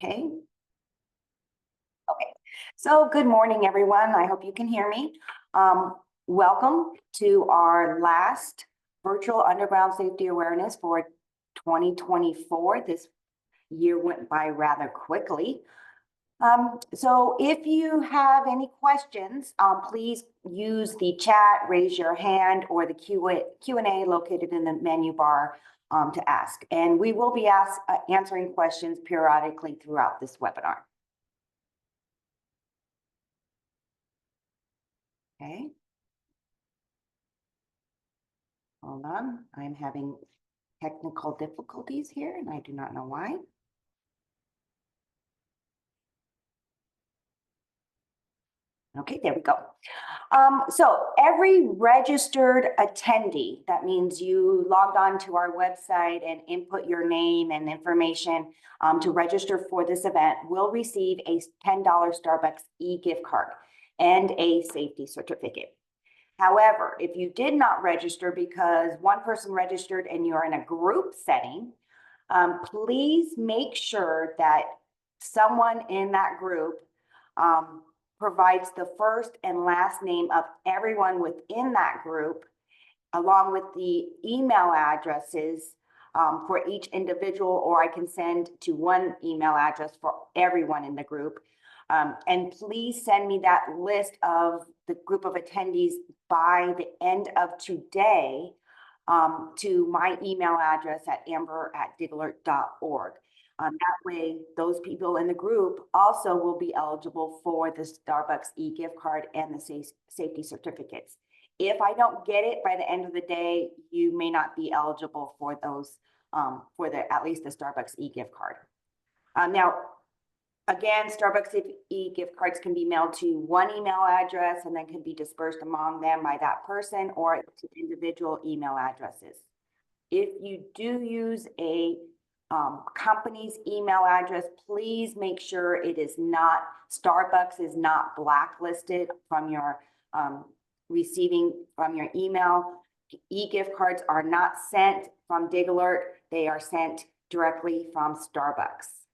Okay. Okay. So good morning, everyone. I hope you can hear me. Welcome to our last virtual underground safety awareness for 2024. This year went by rather quickly. So if you have any questions, please use the chat, raise your hand, or the Q&A located in the menu bar to ask. And we will be answering questions periodically throughout this webinar. Okay. Hold on. I'm having technical difficulties here, and I do not know why. Okay, there we go. So every registered attendee, that means you logged on to our website and input your name and information to register for this event, will receive a $10 Starbucks e-gift card and a safety certificate. However, if you did not register because one person registered and you're in a group setting, please make sure that someone in that group provides the first and last name of everyone within that group, along with the email addresses for each individual, or I can send to one email address for everyone in the group. And please send me that list of the group of attendees by the end of today to my email address at amber@digalert.org. That way, those people in the group also will be eligible for the Starbucks e-gift card and the safety certificates. If I don't get it by the end of the day, you may not be eligible for those, at least the Starbucks e-gift card. Now, again, Starbucks e-gift cards can be mailed to one email address and then can be dispersed among them by that person or to individual email addresses. If you do use a company's email address, please make sure it is not, Starbucks is not blacklisted from your receiving from your email. E-gift cards are not sent from DigAlert. They are sent directly from Starbucks.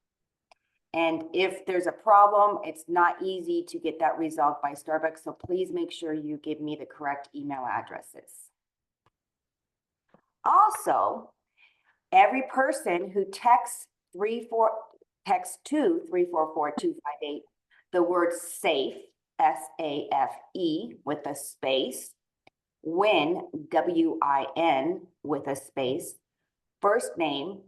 And if there's a problem, it's not easy to get that resolved by Starbucks. So please make sure you give me the correct email addresses. Also, every person who texts to 344-258 the word SAFE, S-A-F-E, with a space, WIN, W-I-N, with a space, first name,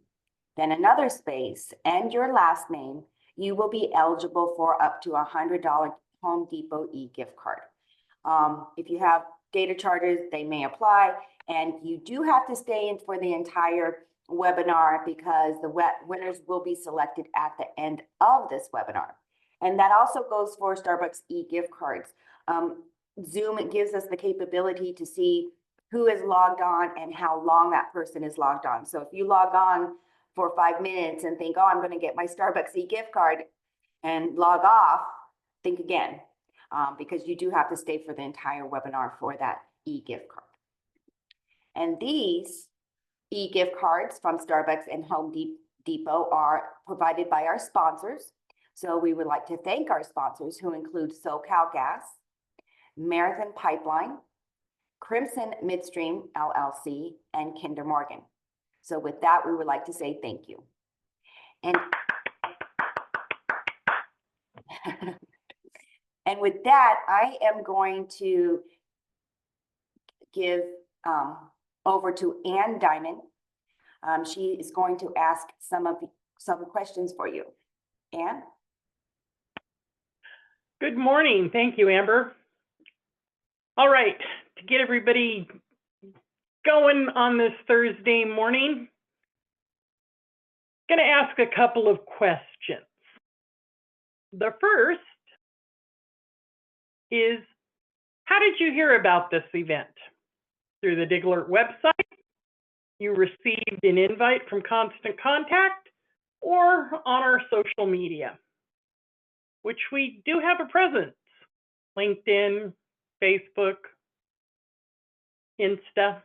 then another space, and your last name, you will be eligible for up to $100 Home Depot e-gift card. If you have data charges, they may apply, and you do have to stay in for the entire webinar because the winners will be selected at the end of this webinar. And that also goes for Starbucks e-gift cards. Zoom gives us the capability to see who is logged on and how long that person is logged on. So if you log on for 5 minutes and think, oh, I'm going to get my Starbucks e-gift card and log off, think again, because you do have to stay for the entire webinar for that e-gift card. And these e-gift cards from Starbucks and Home Depot are provided by our sponsors. So we would like to thank our sponsors, who include SoCal Gas, Marathon Pipeline, Crimson Midstream LLC, and Kinder Morgan. So with that, we would like to say thank you. And, and with that, I am going to give over to Ann Diamond. She is going to ask some questions for you. Ann? Good morning. Thank you, Amber. All right, to get everybody going on this Thursday morning, I'm going to ask a couple of questions. The first is, how did you hear about this event? Through the DigAlert website? You received an invite from Constant Contact, or on our social media, which we do have a presence: LinkedIn, Facebook, Insta.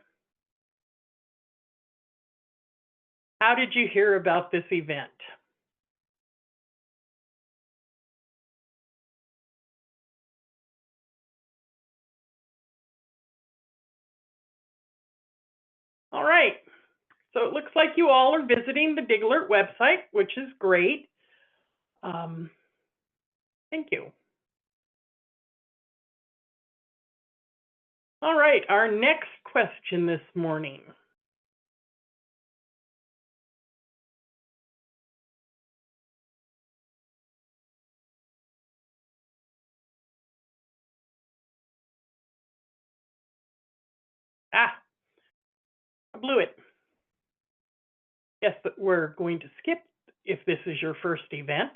How did you hear about this event? All right. So it looks like you all are visiting the DigAlert website, which is great. Thank you. All right, our next question this morning. I blew it. Yes, but we're going to skip if this is your first event.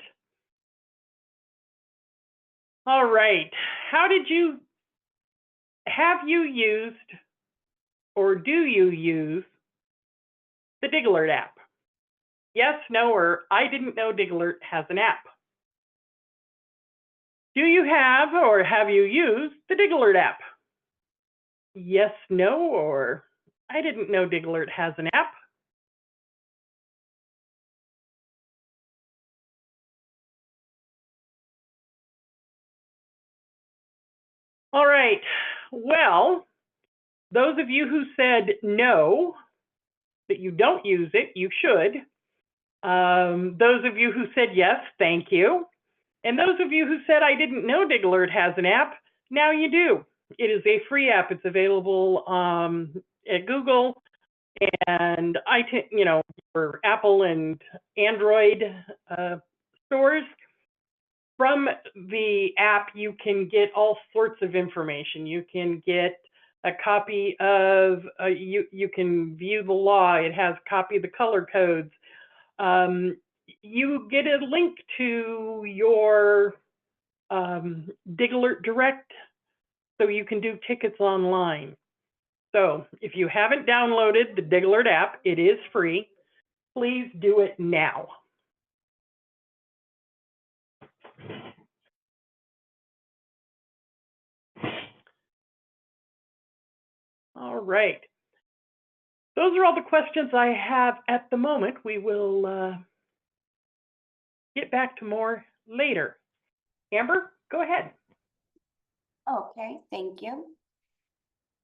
All right, have you used or do you use the DigAlert app? Yes, no, or I didn't know DigAlert has an app. Do you have or have you used the DigAlert app? Yes, no, or I didn't know DigAlert has an app. All right, well, those of you who said no, that you don't use it, you should. Those of you who said yes, thank you. And those of you who said I didn't know DigAlert has an app, now you do. It is a free app. It's available at Google and for Apple and Android stores. From the app, you can get all sorts of information. You can get a copy of, you can view the law. It has a copy of the color codes. You get a link to your DigAlert Direct, so you can do tickets online. So if you haven't downloaded the DigAlert app, it is free. Please do it now. All right. Those are all the questions I have at the moment. We will get back to more later. Amber, go ahead. Okay, thank you.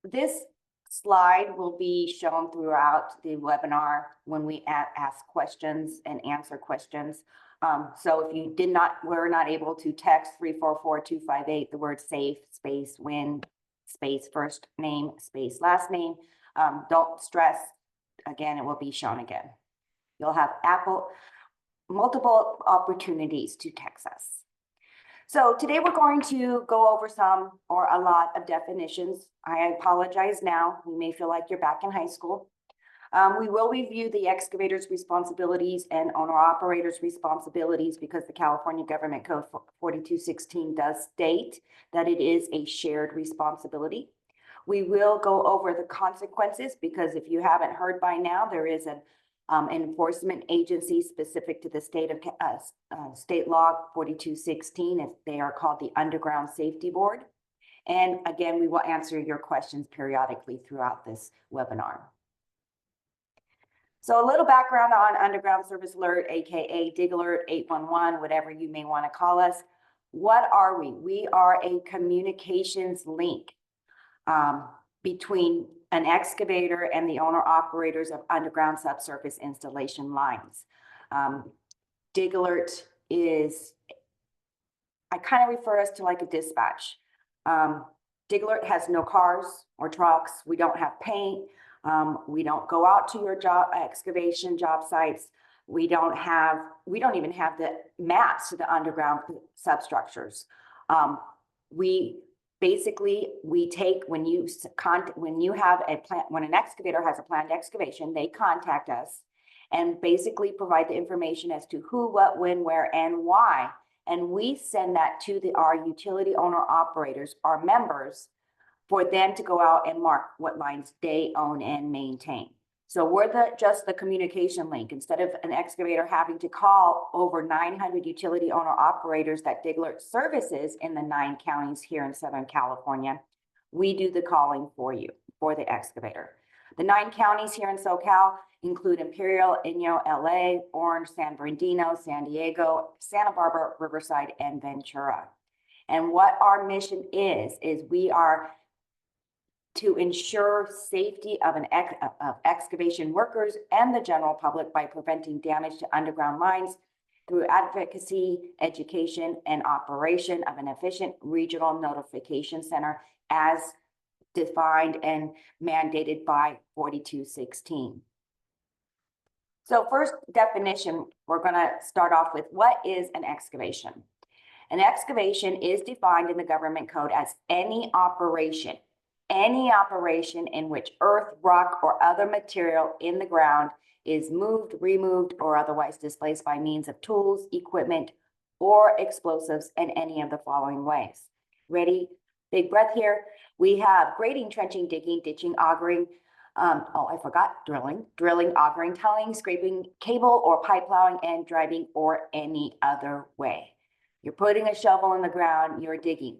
This slide will be shown throughout the webinar when we ask questions and answer questions. So if you were not able to text 344-258, the word safe, space, win, space, first name, space, last name, don't stress. Again, it will be shown again. You'll have multiple opportunities to text us. So today we're going to go over some or a lot of definitions. I apologize now. You may feel like you're back in high school. We will review the excavator's responsibilities and owner-operator's responsibilities because the California Government Code 4216 does state that it is a shared responsibility. We will go over the consequences because if you haven't heard by now, there is an enforcement agency specific to the state of state law 4216. They are called the Underground Safety Board. And again, we will answer your questions periodically throughout this webinar. So a little background on Underground Service Alert, aka DigAlert 811, whatever you may want to call us. What are we? We are a communications link between an excavator and the owner-operators of underground subsurface installation lines. DigAlert is, I kind of refer us to like a dispatch. DigAlert has no cars or trucks. We don't have paint. We don't go out to your excavation job sites. We don't even have the maps to the underground substructures. We take when an excavator has a planned excavation, they contact us and basically provide the information as to who, what, when, where, and why. And we send that to our utility owner operators, our members, for them to go out and mark what lines they own and maintain. So we're just the communication link. Instead of an excavator having to call over 900 utility owner operators that DigAlert services in the 9 counties here in Southern California, we do the calling for you, for the excavator. The 9 counties here in SoCal include Imperial, Inyo, LA, Orange, San Bernardino, San Diego, Santa Barbara, Riverside, and Ventura. And what our mission is we are to ensure safety of excavation workers and the general public by preventing damage to underground lines through advocacy, education, and operation of an efficient regional notification center as defined and mandated by 4216. So first definition, we're going to start off with what is an excavation? An excavation is defined in the government code as any operation in which earth, rock, or other material in the ground is moved, removed, or otherwise displaced by means of tools, equipment, or explosives in any of the following ways. Ready? Big breath here. We have grading, trenching, digging, ditching, augering. Drilling, augering, tunneling, scraping, cable or pipe plowing, and driving, or any other way. You're putting a shovel in the ground, you're digging.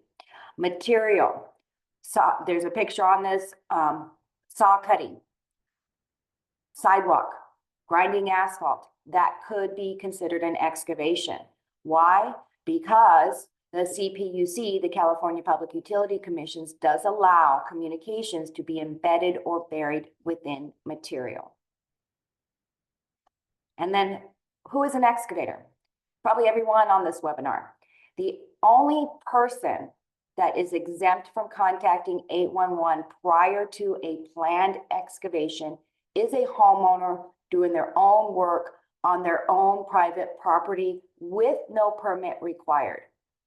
Material. So there's a picture on this, saw cutting, sidewalk, grinding asphalt. That could be considered an excavation. Why? Because the CPUC, the California Public Utility Commissions, does allow communications to be embedded or buried within material. And then, who is an excavator? Probably everyone on this webinar. The only person that is exempt from contacting 811 prior to a planned excavation is a homeowner doing their own work on their own private property with no permit required.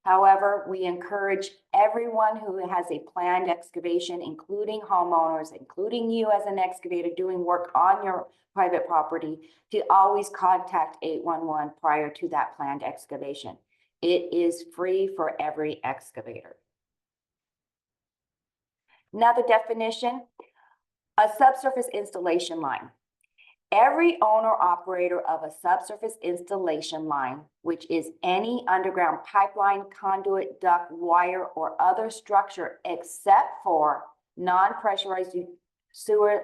However, we encourage everyone who has a planned excavation, including homeowners, including you as an excavator doing work on your private property, to always contact 811 prior to that planned excavation. It is free for every excavator. Another definition, a subsurface installation line. Every owner-operator of a subsurface installation line, which is any underground pipeline, conduit, duct, wire, or other structure except for non-pressurized sewer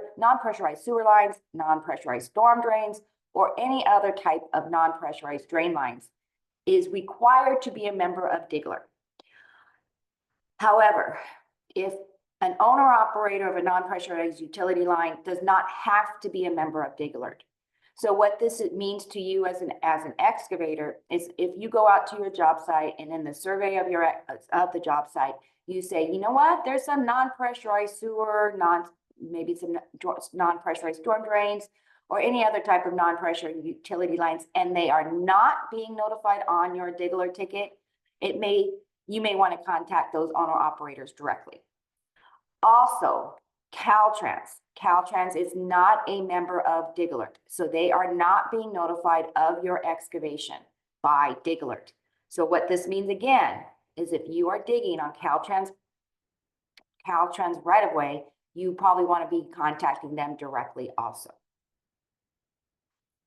lines, non-pressurized storm drains, or any other type of non-pressurized drain lines, is required to be a member of DigAlert. However, if an owner-operator of a non-pressurized utility line does not have to be a member of DigAlert. So what this means to you as an excavator is if you go out to your job site and in the survey of the job site, you say, you know what, there's some non-pressurized sewer, maybe some non-pressurized storm drains, or any other type of non-pressure utility lines, and they are not being notified on your DigAlert ticket, you may want to contact those owner-operators directly. Also, Caltrans is not a member of DigAlert, so they are not being notified of your excavation by DigAlert. So what this means again is if you are digging on Caltrans right of way, you probably want to be contacting them directly also.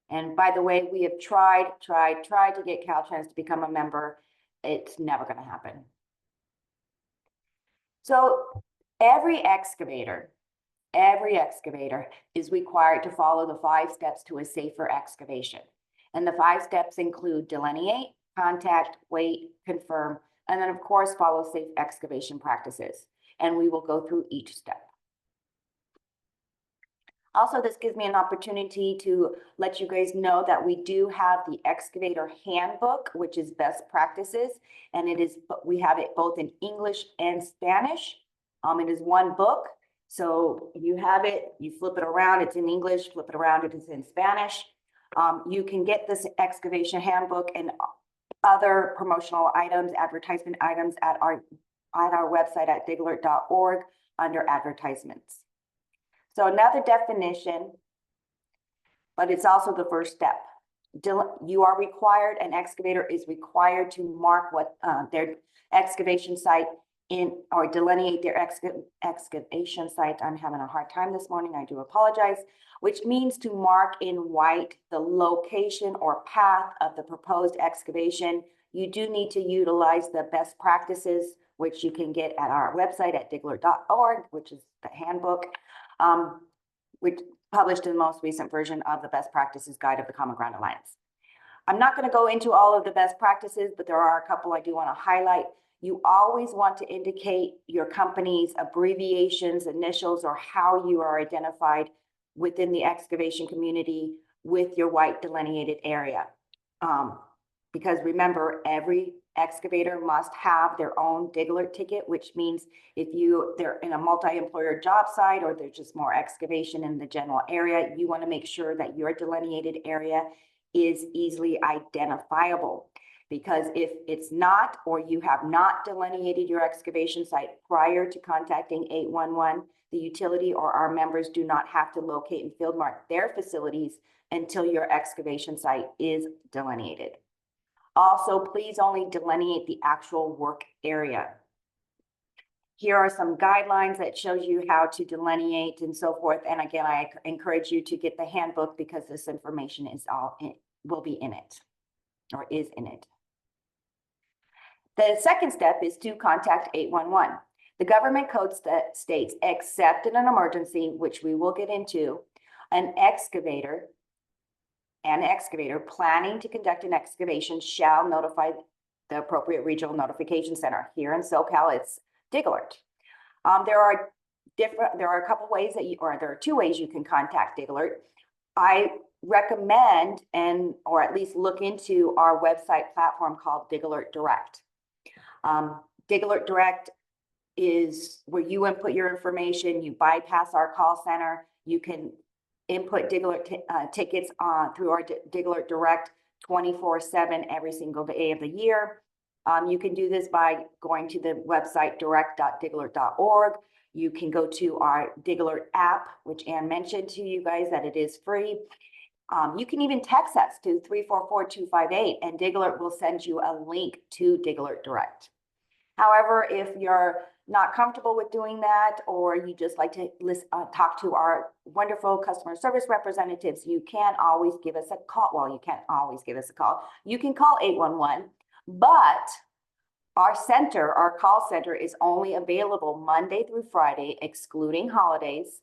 And by the way, we have tried to get Caltrans to become a member. It's never going to happen. So every excavator is required to follow the 5 steps to a safer excavation. And the 5 steps include delineate, contact, wait, confirm, and then of course follow safe excavation practices. And we will go through each step. Also, this gives me an opportunity to let you guys know that we do have the excavator handbook, which is best practices, and we have it both in English and Spanish. It is one book, so you have it, you flip it around, it's in English, flip it around, it is in Spanish. You can get this excavation handbook and other promotional items, advertisement items at our website at digalert.org under advertisements. So another definition, but it's also the first step. You are required, an excavator is required to mark what their excavation site or delineate their excavation site. I'm having a hard time this morning, I do apologize, which means to mark in white the location or path of the proposed excavation. You do need to utilize the best practices, which you can get at our website at digalert.org, which is the handbook, which published in the most recent version of the Best Practices Guide of the Common Ground Alliance. I'm not going to go into all of the best practices, but there are a couple I do want to highlight. you always want to indicate your company's abbreviations, initials, or how you are identified within the excavation community with your white delineated area. Because remember, every excavator must have their own DigAlert ticket, which means if they're in a multi-employer job site or there's just more excavation in the general area, you want to make sure that your delineated area is easily identifiable. Because if it's not, or you have not delineated your excavation site prior to contacting 811, the utility or our members do not have to locate and field mark their facilities until your excavation site is delineated. Also, please only delineate the actual work area. Here are some guidelines that shows you how to delineate and so forth. And again, I encourage you to get the handbook because this information will be in it or is in it. The second step is to contact 811. The government code states, except in an emergency, which we will get into, an excavator planning to conduct an excavation shall notify the appropriate regional notification center. Here in SoCal, it's DigAlert. There are a couple ways there are two ways you can contact DigAlert. I recommend or at least look into our website platform called DigAlert Direct. DigAlert Direct is where you input your information, you bypass our call center, you can input DigAlert tickets through our DigAlert Direct 24/7 every single day of the year. You can do this by going to the website direct.digalert.org. You can go to our DigAlert app, which Ann mentioned to you guys that it is free. You can even text us to 344-258 and DigAlert will send you a link to DigAlert Direct. However, if you're not comfortable with doing that, or you just like to talk to our wonderful customer service representatives, you can always give us a call. Well, you can't always give us a call. You can call 811, but our call center is only available Monday through Friday, excluding holidays,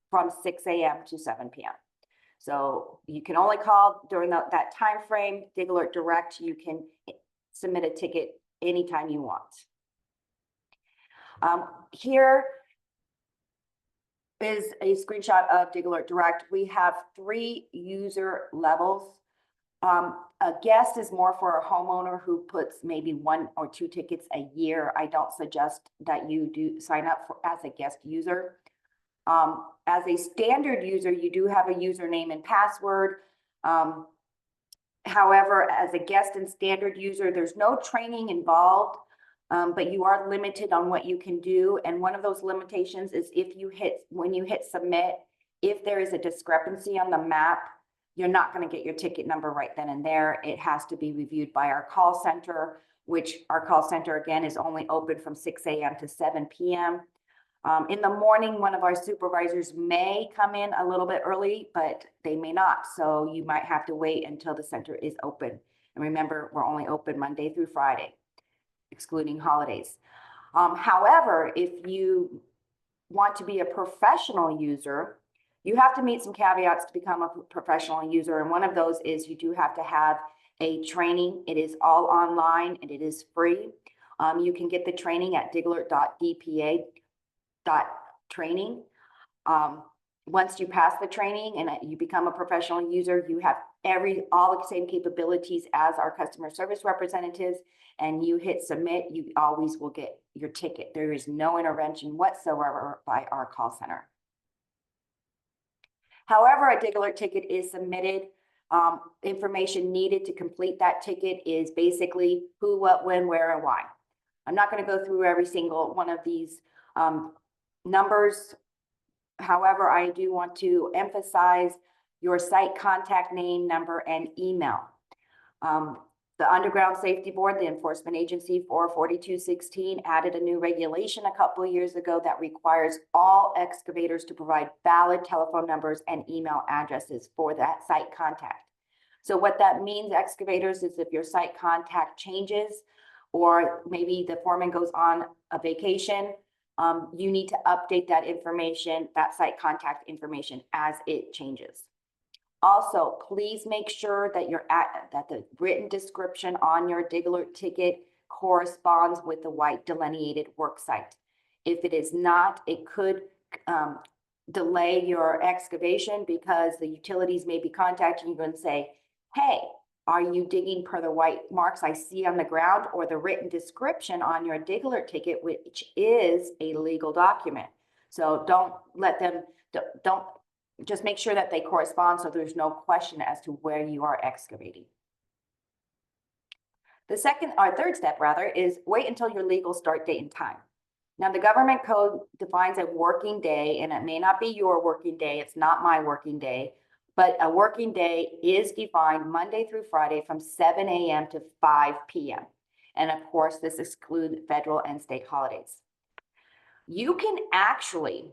from 6 a.m. to 7 p.m. So you can only call during that time frame. DigAlert Direct, you can submit a ticket anytime you want. Here is a screenshot of DigAlert Direct. We have 3 user levels. A guest is more for a homeowner who puts maybe 1 or 2 tickets a year. I don't suggest that you do sign up as a guest user. As a standard user, you do have a username and password. However, as a guest and standard user, there's no training involved, but you are limited on what you can do. And one of those limitations is when you hit submit, if there is a discrepancy on the map, you're not going to get your ticket number right then and there. It has to be reviewed by our call center, which our call center, again, is only open from 6 a.m. to 7 p.m. In the morning, one of our supervisors may come in a little bit early, but they may not. So you might have to wait until the center is open. And remember, we're only open Monday through Friday, excluding holidays. However, if you want to be a professional user, you have to meet some caveats to become a professional user. And one of those is you do have to have a training. It is all online and it is free. You can get the training at digalert.dpa.training. Once you pass the training and you become a professional user, you have all the same capabilities as our customer service representatives, and you hit submit, you always will get your ticket. There is no intervention whatsoever by our call center. However, a DigAlert ticket is submitted. Information needed to complete that ticket is basically who, what, when, where, and why. I'm not going to go through every single one of these numbers. However, I do want to emphasize your site contact name, number, and email. The Underground Safety Board, the enforcement agency for 4216, added a new regulation a couple of years ago that requires all excavators to provide valid telephone numbers and email addresses for that site contact. So what that means, excavators, is if your site contact changes, or maybe the foreman goes on a vacation, you need to update that information, that site contact information, as it changes. Also, please make sure that the written description on your DigAlert ticket corresponds with the white delineated work site. If it is not, it could delay your excavation because the utilities may be contacting you and say, hey, are you digging per the white marks I see on the ground or the written description on your DigAlert ticket, which is a legal document? So don't let them, don't, just make sure that they correspond so there's no question as to where you are excavating. The third step rather, is wait until your legal start date and time. Now, the government code defines a working day, and it may not be your working day. It's not my working day, but a working day is defined Monday through Friday from 7 a.m. to 5 p.m. And of course, this excludes federal and state holidays. You can actually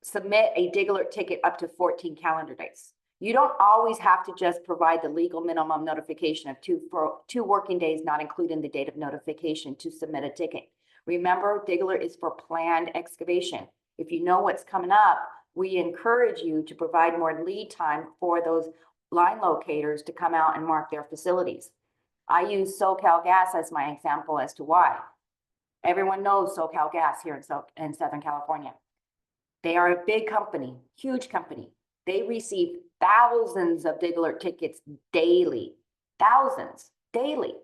submit a DigAlert ticket up to 14 calendar days. You don't always have to just provide the legal minimum notification of two working days, not including the date of notification, to submit a ticket. Remember, DigAlert is for planned excavation. If you know what's coming up, we encourage you to provide more lead time for those line locators to come out and mark their facilities. I use SoCal Gas as my example as to why. Everyone knows SoCal Gas here in Southern California. They are a big company, huge company. They receive thousands of DigAlert tickets daily, thousands daily.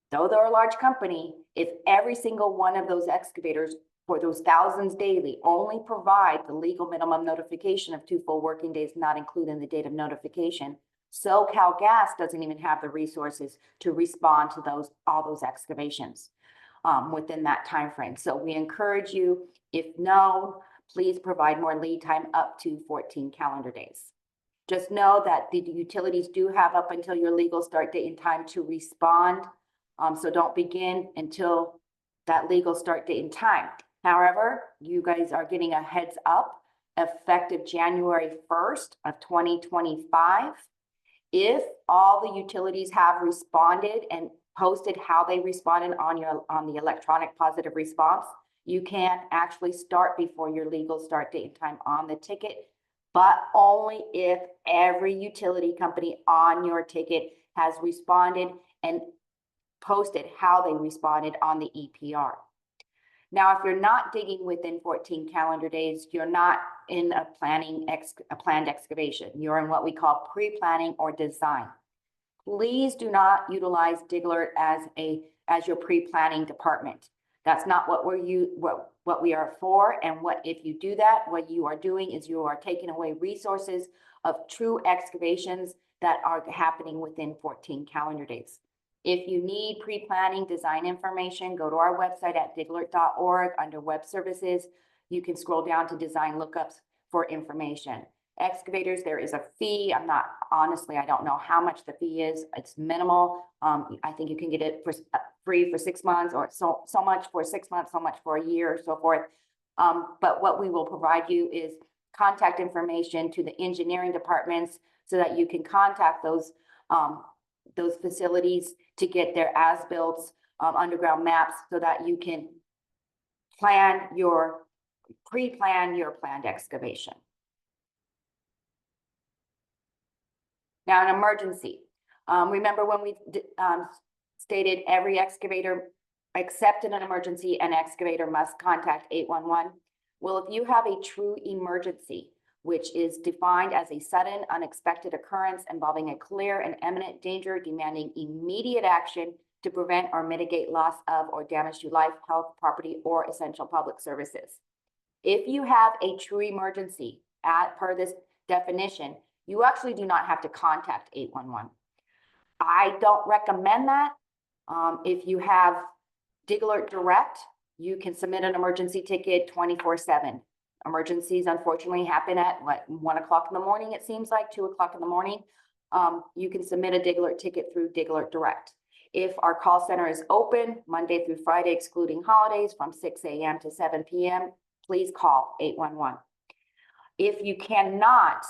Though they're a large company, if every single one of those excavators for those thousands daily only provide the legal minimum notification of 2 full working days, not including the date of notification, SoCal Gas doesn't even have the resources to respond to all those excavations within that time frame. So we encourage you, if no, please provide more lead time up to 14 calendar days. Just know that the utilities do have up until your legal start date and time to respond. So don't begin until that legal start date and time. However, you guys are getting a heads up effective January 1st of 2025. If all the utilities have responded and posted how they responded on the electronic positive response, you can actually start before your legal start date and time on the ticket, but only if every utility company on your ticket has responded and posted how they responded on the EPR. Now, if you're not digging within 14 calendar days, you're not in a planned excavation. You're in what we call pre-planning or design. Please do not utilize DigAlert as your pre-planning department. That's not what we are for. And if you do that, what you are doing is you are taking away resources of true excavations that are happening within 14 calendar days. If you need pre-planning design information, go to our website at digalert.org under web services. You can scroll down to design lookups for information. Excavators, there is a fee. Honestly, I don't know how much the fee is. It's minimal. I think you can get it for free for 6 months, or so much for 6 months, so much for a year, so forth. But what we will provide you is contact information to the engineering departments so that you can contact those facilities to get their as-built underground maps so that you can pre-plan your planned excavation. Now, an emergency. Remember when we stated every excavator, except in an emergency, an excavator must contact 811? Well, if you have a true emergency, which is defined as a sudden, unexpected occurrence involving a clear and imminent danger demanding immediate action to prevent or mitigate loss of or damage to life, health, property, or essential public services. If you have a true emergency, per this definition, you actually do not have to contact 811. I don't recommend that. If you have DigAlert Direct, you can submit an emergency ticket 24/7. Emergencies unfortunately happen at 1 o'clock in the morning, it seems like 2 o'clock in the morning. You can submit a DigAlert ticket through DigAlert Direct. If our call center is open Monday through Friday, excluding holidays, from 6 a.m. to 7 p.m., please call 811. If you cannot,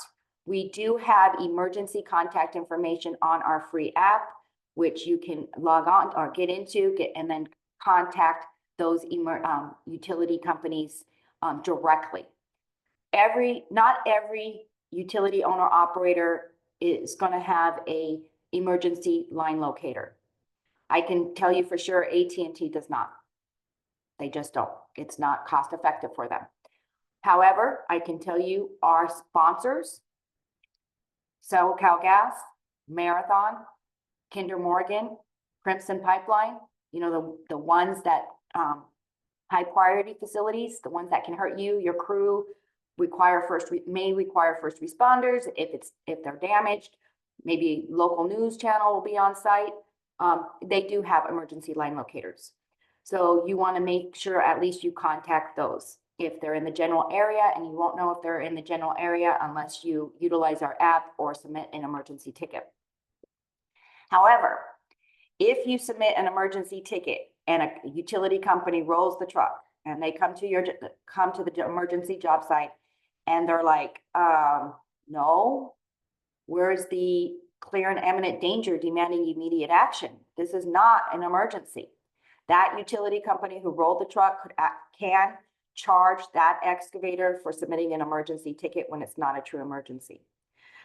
we do have emergency contact information on our free app, which you can log on or get into, and then contact those utility companies directly. Not every utility owner operator is going to have a emergency line locator. I can tell you for sure AT&T does not. They just don't. It's not cost effective for them. However, I can tell you our sponsors, SoCal Gas, Marathon, Kinder Morgan, Crimson Pipeline, you know, the ones that, high priority facilities, the ones that can hurt you, your crew, may require first responders if they're damaged. Maybe local news channel will be on site. They do have emergency line locators. So you want to make sure at least you contact those if they're in the general area, and you won't know if they're in the general area unless you utilize our app or submit an emergency ticket. However, if you submit an emergency ticket and a utility company rolls the truck and they come to the emergency job site and they're like, no, where's the clear and imminent danger demanding immediate action? This is not an emergency. That utility company who rolled the truck can charge that excavator for submitting an emergency ticket when it's not a true emergency.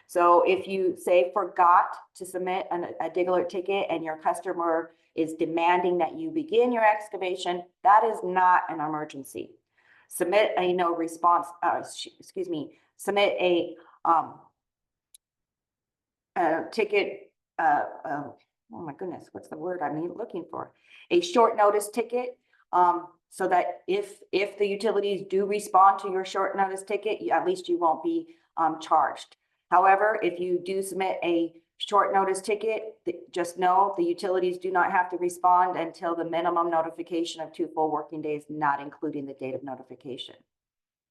So if you say forgot to submit a DigAlert ticket and your customer is demanding that you begin your excavation, that is not an emergency. Submit a no response, submit a ticket, oh my goodness, what's the word I'm looking for? A short notice ticket, so that if the utilities do respond to your short notice ticket, at least you won't be charged. However, if you do submit a short notice ticket, just know the utilities do not have to respond until the minimum notification of 2 full working days, not including the date of notification.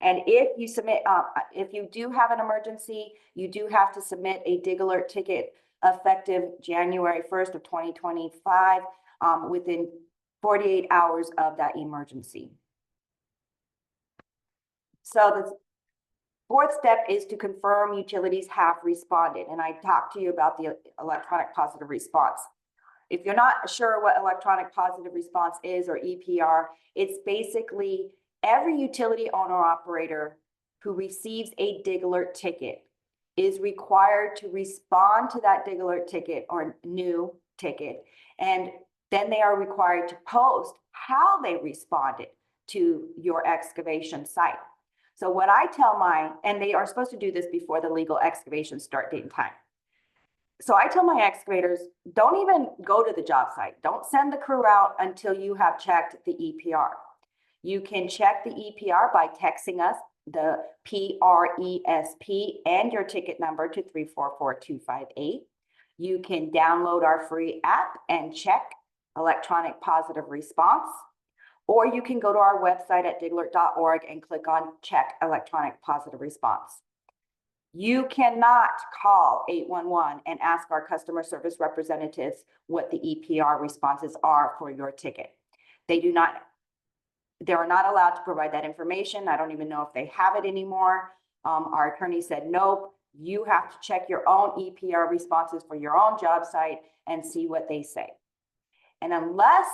And if you submit, if you do have an emergency, you do have to submit a DigAlert ticket effective January 1st of 2025, within 48 hours of that emergency. So the fourth step is to confirm utilities have responded. And I talked to you about the electronic positive response. If you're not sure what electronic positive response is, or EPR, it's basically every utility owner operator who receives a DigAlert ticket is required to respond to that DigAlert ticket or new ticket. And then they are required to post how they responded to your excavation site. So what I tell and they are supposed to do this before the legal excavation start date and time. So I tell my excavators, don't even go to the job site. Don't send the crew out until you have checked the EPR. You can check the EPR by texting us the PRESP and your ticket number to 344258. You can download our free app and check electronic positive response, or you can go to our website at digalert.org and click on check electronic positive response. You cannot call 811 and ask our customer service representatives what the EPR responses are for your ticket. They are not allowed to provide that information. I don't even know if they have it anymore. Our attorney said, nope, you have to check your own EPR responses for your own job site and see what they say. And unless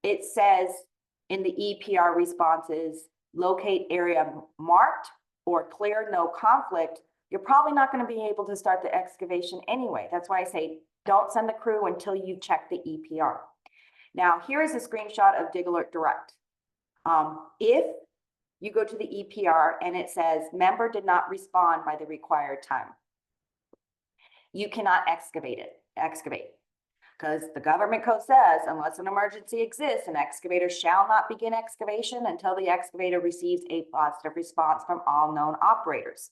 it says in the EPR responses, locate area marked or clear, no conflict, you're probably not going to be able to start the excavation anyway. That's why I say, don't send the crew until you check the EPR. Now, here is a screenshot of DigAlert Direct. If you go to the EPR and it says member did not respond by the required time, you cannot excavate, because the government code says unless an emergency exists, an excavator shall not begin excavation until the excavator receives a positive response from all known operators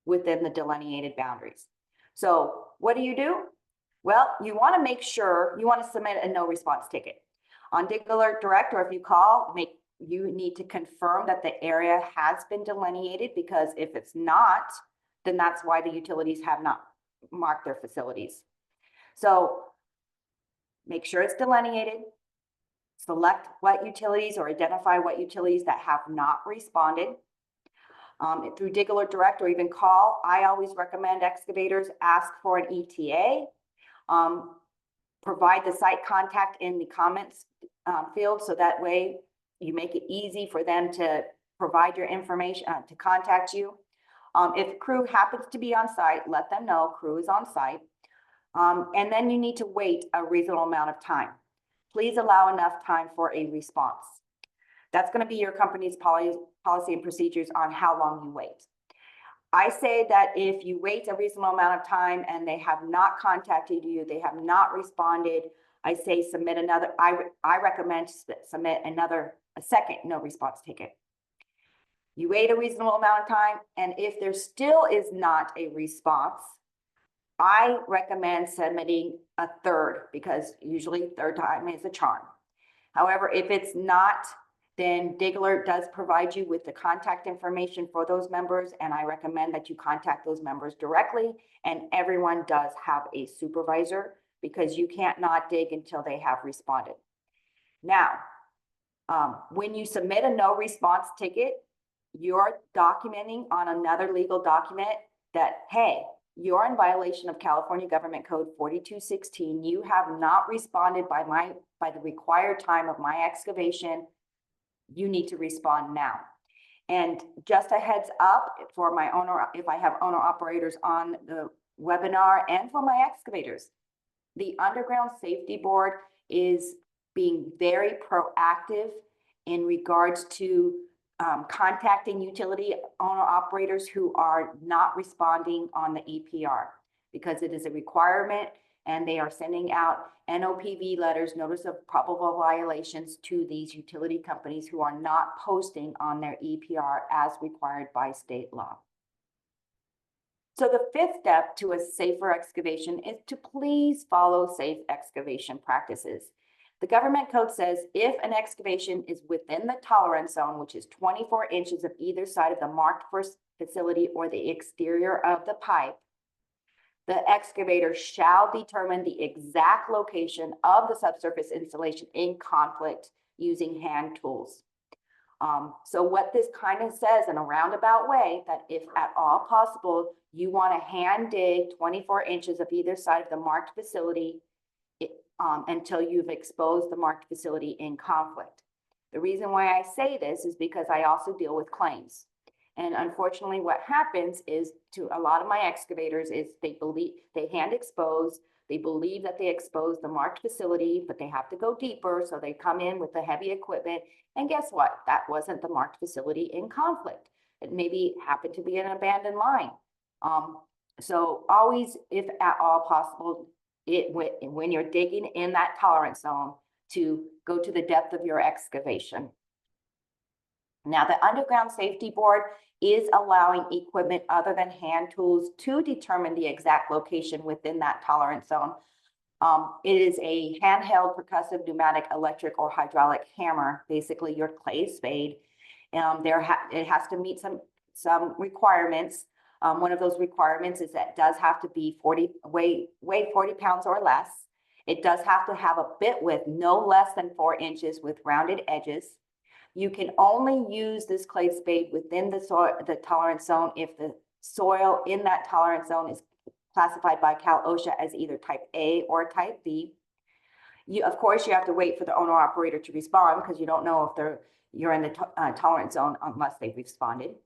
within the delineated boundaries. So what do? Well, you want to make sure you want to submit a no response ticket on DigAlert Direct, or if you call, you need to confirm that the area has been delineated, because if it's not, then that's why the utilities have not marked their facilities. So make sure it's delineated, select what utilities or identify what utilities that have not responded. Through DigAlert Direct or even call, I always recommend excavators ask for an ETA. Provide the site contact in the comments field, so that way you make it easy for them to provide your information, to contact you. If crew happens to be on site, let them know crew is on site. And then you need to wait a reasonable amount of time. Please allow enough time for a response. That's going to be your company's policy and procedures on how long you wait. I say that if you wait a reasonable amount of time and they have not contacted you, they have not responded, I say submit another, I recommend submit a second no response ticket. You wait a reasonable amount of time, and if there still is not a response, I recommend submitting a third, because usually third time is a charm. However, if it's not, then DigAlert does provide you with the contact information for those members, and I recommend that you contact those members directly, and everyone does have a supervisor, because you can't not dig until they have responded. Now, when you submit a no response ticket, you're documenting on another legal document that, hey, you're in violation of California Government Code 4216. You have not responded by the required time of my excavation. You need to respond now. And just a heads up for my owner, if I have owner operators on the webinar, and for my excavators, the Underground Safety Board is being very proactive in regards to contacting utility owner operators who are not responding on the EPR, because it is a requirement, and they are sending out NOPV letters, notice of probable violations, to these utility companies who are not posting on their EPR as required by state law. So the fifth step to a safer excavation is to please follow safe excavation practices. The government code says if an excavation is within the tolerance zone, which is 24 inches of either side of the marked facility or the exterior of the pipe, the excavator shall determine the exact location of the subsurface installation in conflict using hand tools. So what this kind of says in a roundabout way, that if at all possible, you want to hand dig 24 inches of either side of the marked facility until you've exposed the marked facility in conflict. The reason why I say this is because I also deal with claims. And unfortunately, what happens is, to a lot of my excavators, is they hand expose, they believe that they exposed the marked facility, but they have to go deeper. So they come in with the heavy equipment, and guess what? That wasn't the marked facility in conflict. It maybe happened to be an abandoned line. So always, if at all possible, when you're digging in that tolerance zone, to go to the depth of your excavation. Now, the Underground Safety Board is allowing equipment other than hand tools to determine the exact location within that tolerance zone. It is a handheld, percussive, pneumatic, electric, or hydraulic hammer, basically your clay spade. It has to meet some requirements. One of those requirements is that it does have to be weigh 40 pounds or less. It does have to have a bit width no less than 4 inches with rounded edges. You can only use this clay spade within the tolerance zone if the soil in that tolerance zone is classified by Cal OSHA as either type A or type B. Of course, you have to wait for the owner operator to respond, because you don't know if you're in the tolerance zone unless they've responded.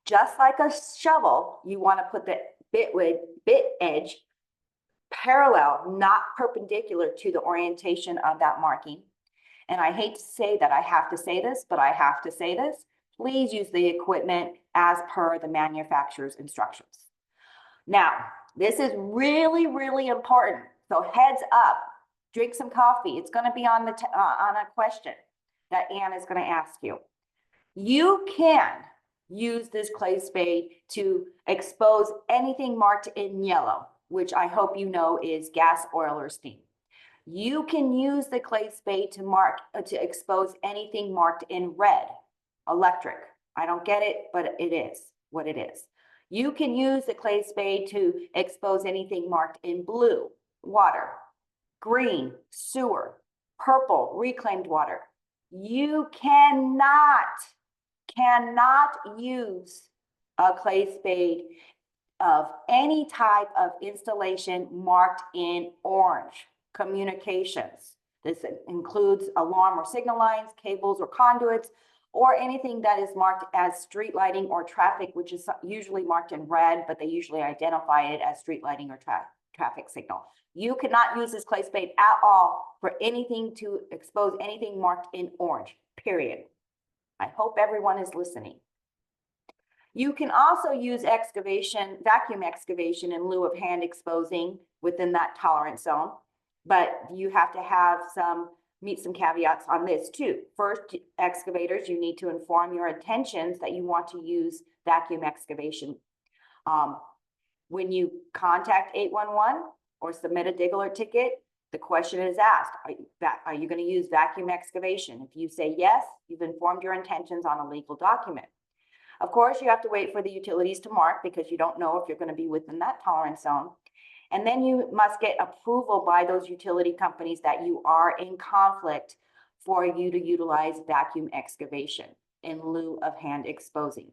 Just like a shovel, you want to put the bit edge parallel, not perpendicular to the orientation of that marking. And I hate to say that I have to say this, but I have to say this. Please use the equipment as per the manufacturer's instructions. Now, this is really, really important. So heads up, drink some coffee. It's going to be on a question that Ann is going to ask you. You can use this clay spade to expose anything marked in yellow, which I hope you know is gas, oil, or steam. You can use the clay spade to expose anything marked in red, electric. I don't get it, but it is what it is. You can use the clay spade to expose anything marked in blue, water, green, sewer, purple, reclaimed water. You cannot use a clay spade of any type of installation marked in orange. Communications. This includes alarm or signal lines, cables or conduits, or anything that is marked as street lighting or traffic, which is usually marked in red, but they usually identify it as street lighting or traffic signal. You cannot use this clay spade at all for anything to expose anything marked in orange, period. I hope everyone is listening. You can also use vacuum excavation in lieu of hand exposing within that tolerance zone, but you have to meet some caveats on this too. First, excavators, you need to inform your intentions that you want to use vacuum excavation. When you contact 811 or submit a DigAlert ticket, the question is asked, are you going to use vacuum excavation? If you say yes, you've informed your intentions on a legal document. Of course, you have to wait for the utilities to mark because you don't know if you're going to be within that tolerance zone. And then you must get approval by those utility companies that you are in conflict for you to utilize vacuum excavation in lieu of hand exposing.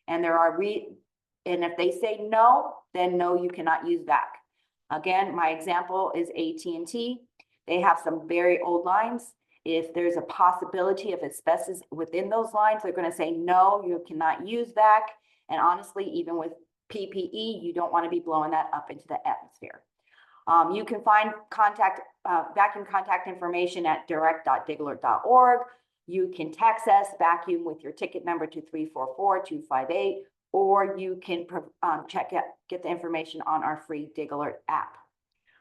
And and if they say no, then no, you cannot use vac. Again, my example is AT&T. They have some very old lines. If there's a possibility of asbestos within those lines, they're going to say, no, you cannot use vac. And honestly, even with PPE, you don't want to be blowing that up into the atmosphere. You can find vacuum contact information at direct.digalert.org. You can text us vacuum with your ticket number to 344-258, or you can get the information on our free DigAlert app.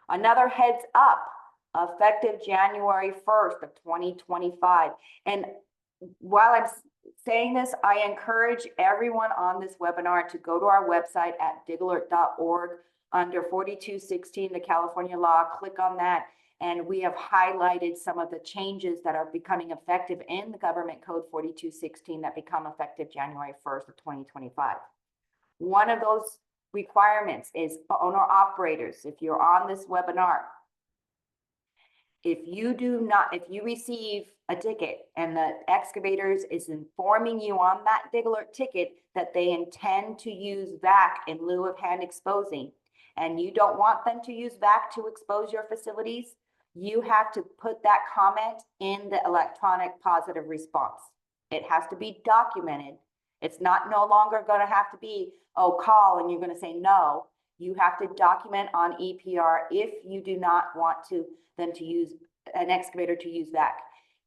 Another heads up, effective January 1st of 2025. And while I'm saying this, I encourage everyone on this webinar to go to our website at digalert.org under 4216, the California law, click on that. And we have highlighted some of the changes that are becoming effective in the government code 4216 that become effective January 1st of 2025. One of those requirements is owner operators. If you're on this webinar, if you receive a ticket and the excavators is informing you on that DigAlert ticket that they intend to use vac in lieu of hand exposing, and you don't want them to use vac to expose your facilities, you have to put that comment in the electronic positive response. It has to be documented. It's no longer going to have to be, oh, call and you're going to say no. You have to document on EPR if you do not want them to use an excavator to use vac.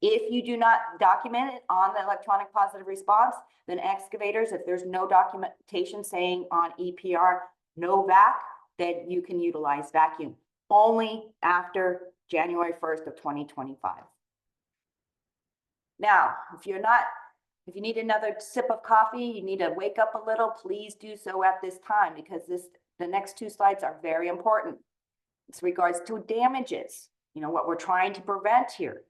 If you do not document it on the electronic positive response, then excavators, if there's no documentation saying on EPR no vac, then you can utilize vacuum only after January 1st of 2025. Now, if you need another sip of coffee, you need to wake up a little, please do so at this time, because the next two slides are very important. It's regards to damages, what we're trying to prevent here.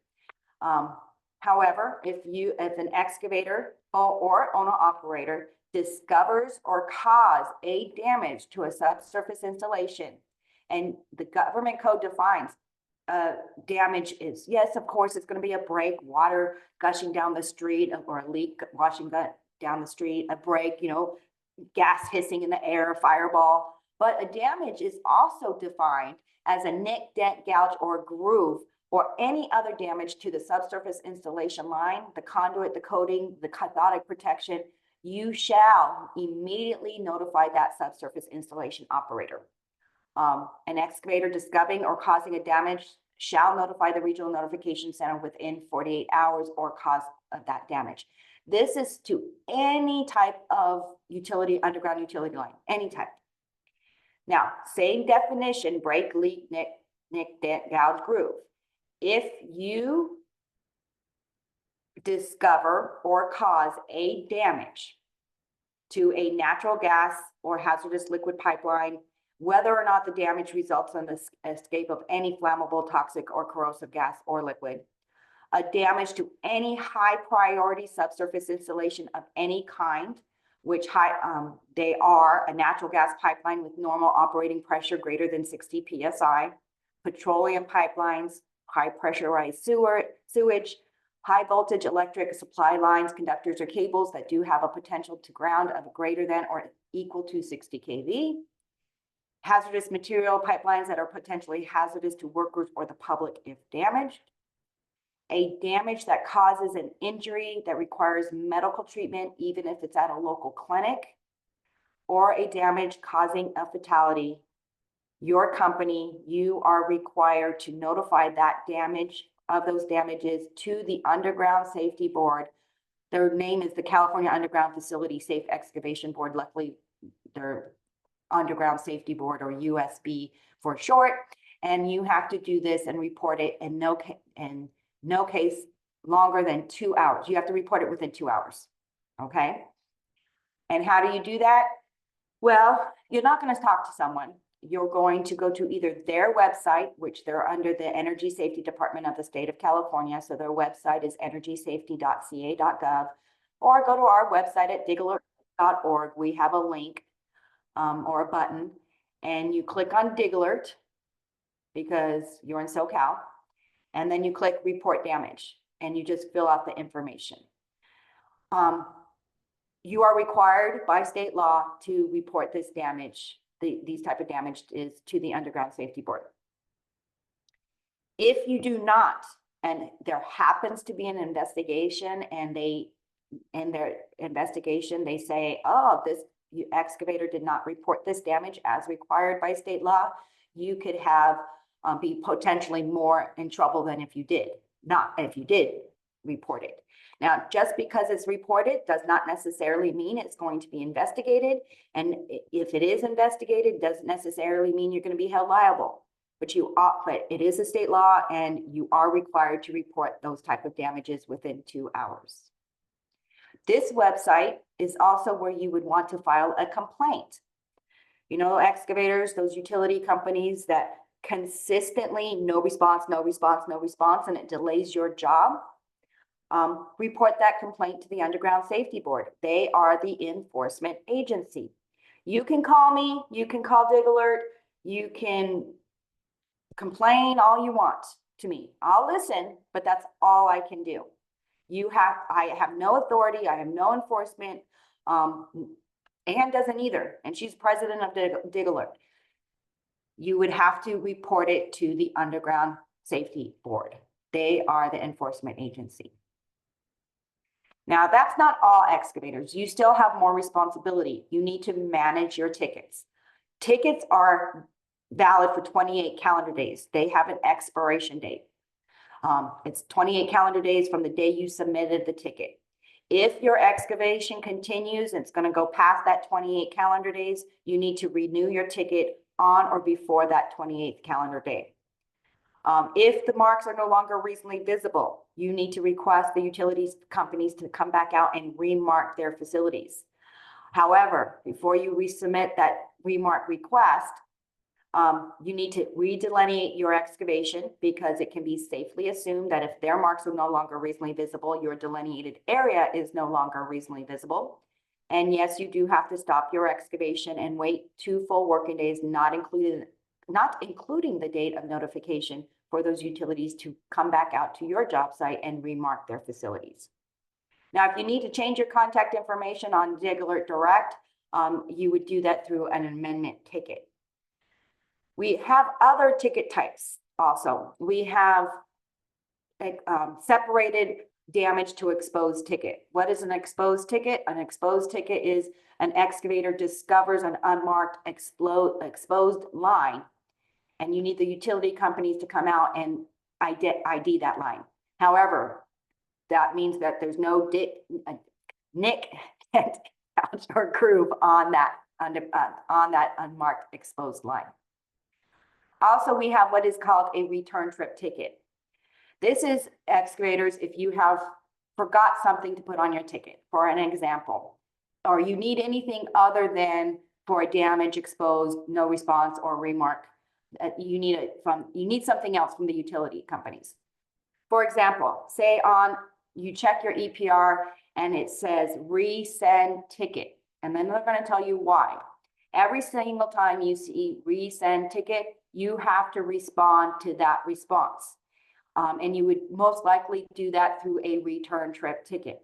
However, if an excavator or owner operator discovers or cause a damage to a subsurface installation, and the government code defines damage is, yes, of course, it's going to be a break, water gushing down the street, or a leak washing down the street, a break, gas hissing in the air, fireball. But a damage is also defined as a nick, dent, gouge, or groove, or any other damage to the subsurface installation line, the conduit, the coating, the cathodic protection. You shall immediately notify that subsurface installation operator. An excavator discovering or causing a damage shall notify the regional notification center within 48 hours or cause of that damage. This is to any type of underground utility line, any type. Now, same definition, break, leak, nick, dent, gouge, groove. If you discover or cause a damage to a natural gas or hazardous liquid pipeline, whether or not the damage results in the escape of any flammable, toxic, or corrosive gas or liquid, a damage to any high priority subsurface installation of any kind, which they are a natural gas pipeline with normal operating pressure greater than 60 PSI, petroleum pipelines, high pressurized sewage, high voltage electric supply lines, conductors, or cables that do have a potential to ground of greater than or equal to 60 kV, hazardous material pipelines that are potentially hazardous to workers or the public if damaged, a damage that causes an injury that requires medical treatment, even if it's at a local clinic, or a damage causing a fatality your company, you are required to notify that damage of those damages to the Underground Safety Board. Their name is the California Underground Facility Safe Excavation Board. Luckily, they're Underground Safety Board, or USB for short. And you have to do this and report it in no case longer than 2 hours. You have to report it within 2 hours. Okay. And how do you do that? Well, you're not going to talk to someone. You're going to go to either their website, which they're under the Energy Safety Department of the state of California. So their website is energysafety.ca.gov, or go to our website at digalert.org. We have a link or a button, and you click on DigAlert because you're in SoCal, and then you click report damage, and you just fill out the information. You are required by state law to report this damage, these type of damage is to the Underground Safety Board. If you do not, and there happens to be an investigation, and in their investigation, they say, oh, this excavator did not report this damage as required by state law, you could have be potentially more in trouble than if you did report it. Now, just because it's reported does not necessarily mean it's going to be investigated. And if it is investigated, doesn't necessarily mean you're going to be held liable. But it is a state law, and you are required to report those type of damages within 2 hours. This website is also where you would want to file a complaint. You know, excavators, those utility companies that consistently no response, and it delays your job. Report that complaint to the Underground Safety Board. They are the enforcement agency. You can call me, you can call DigAlert, you can complain all you want to me. I'll listen, but that's all I can do. I have no authority, I have no enforcement. Ann doesn't either, and she's president of DigAlert. You would have to report it to the Underground Safety Board. They are the enforcement agency. Now, that's not all excavators. You still have more responsibility. You need to manage your tickets. Tickets are valid for 28 calendar days. They have an expiration date. It's 28 calendar days from the day you submitted the ticket. If your excavation continues and it's going to go past that 28 calendar days, you need to renew your ticket on or before that 28th calendar day. If the marks are no longer reasonably visible, you need to request the utilities companies to come back out and remark their facilities. However, before you resubmit that remark request, you need to redelineate your excavation, because it can be safely assumed that if their marks are no longer reasonably visible, your delineated area is no longer reasonably visible. And yes, you do have to stop your excavation and wait 2 full working days, not including the date of notification, for those utilities to come back out to your job site and remark their facilities. Now, if you need to change your contact information on DigAlert Direct, you would do that through an amendment ticket. We have other ticket types also. We have separated damage to exposed ticket. What is an exposed ticket? An exposed ticket is an excavator discovers an unmarked exposed line, and you need the utility companies to come out and ID that line. However, that means that there's no nick or groove on that unmarked exposed line. Also, we have what is called a return trip ticket. This is excavators if you have forgot something to put on your ticket, for an example, or you need anything other than for a damage, exposed, no response, or remark. You need something else from the utility companies. For example, say you check your EPR and it says resend ticket, and then they're going to tell you why. Every single time you see resend ticket, you have to respond to that response. And you would most likely do that through a return trip ticket.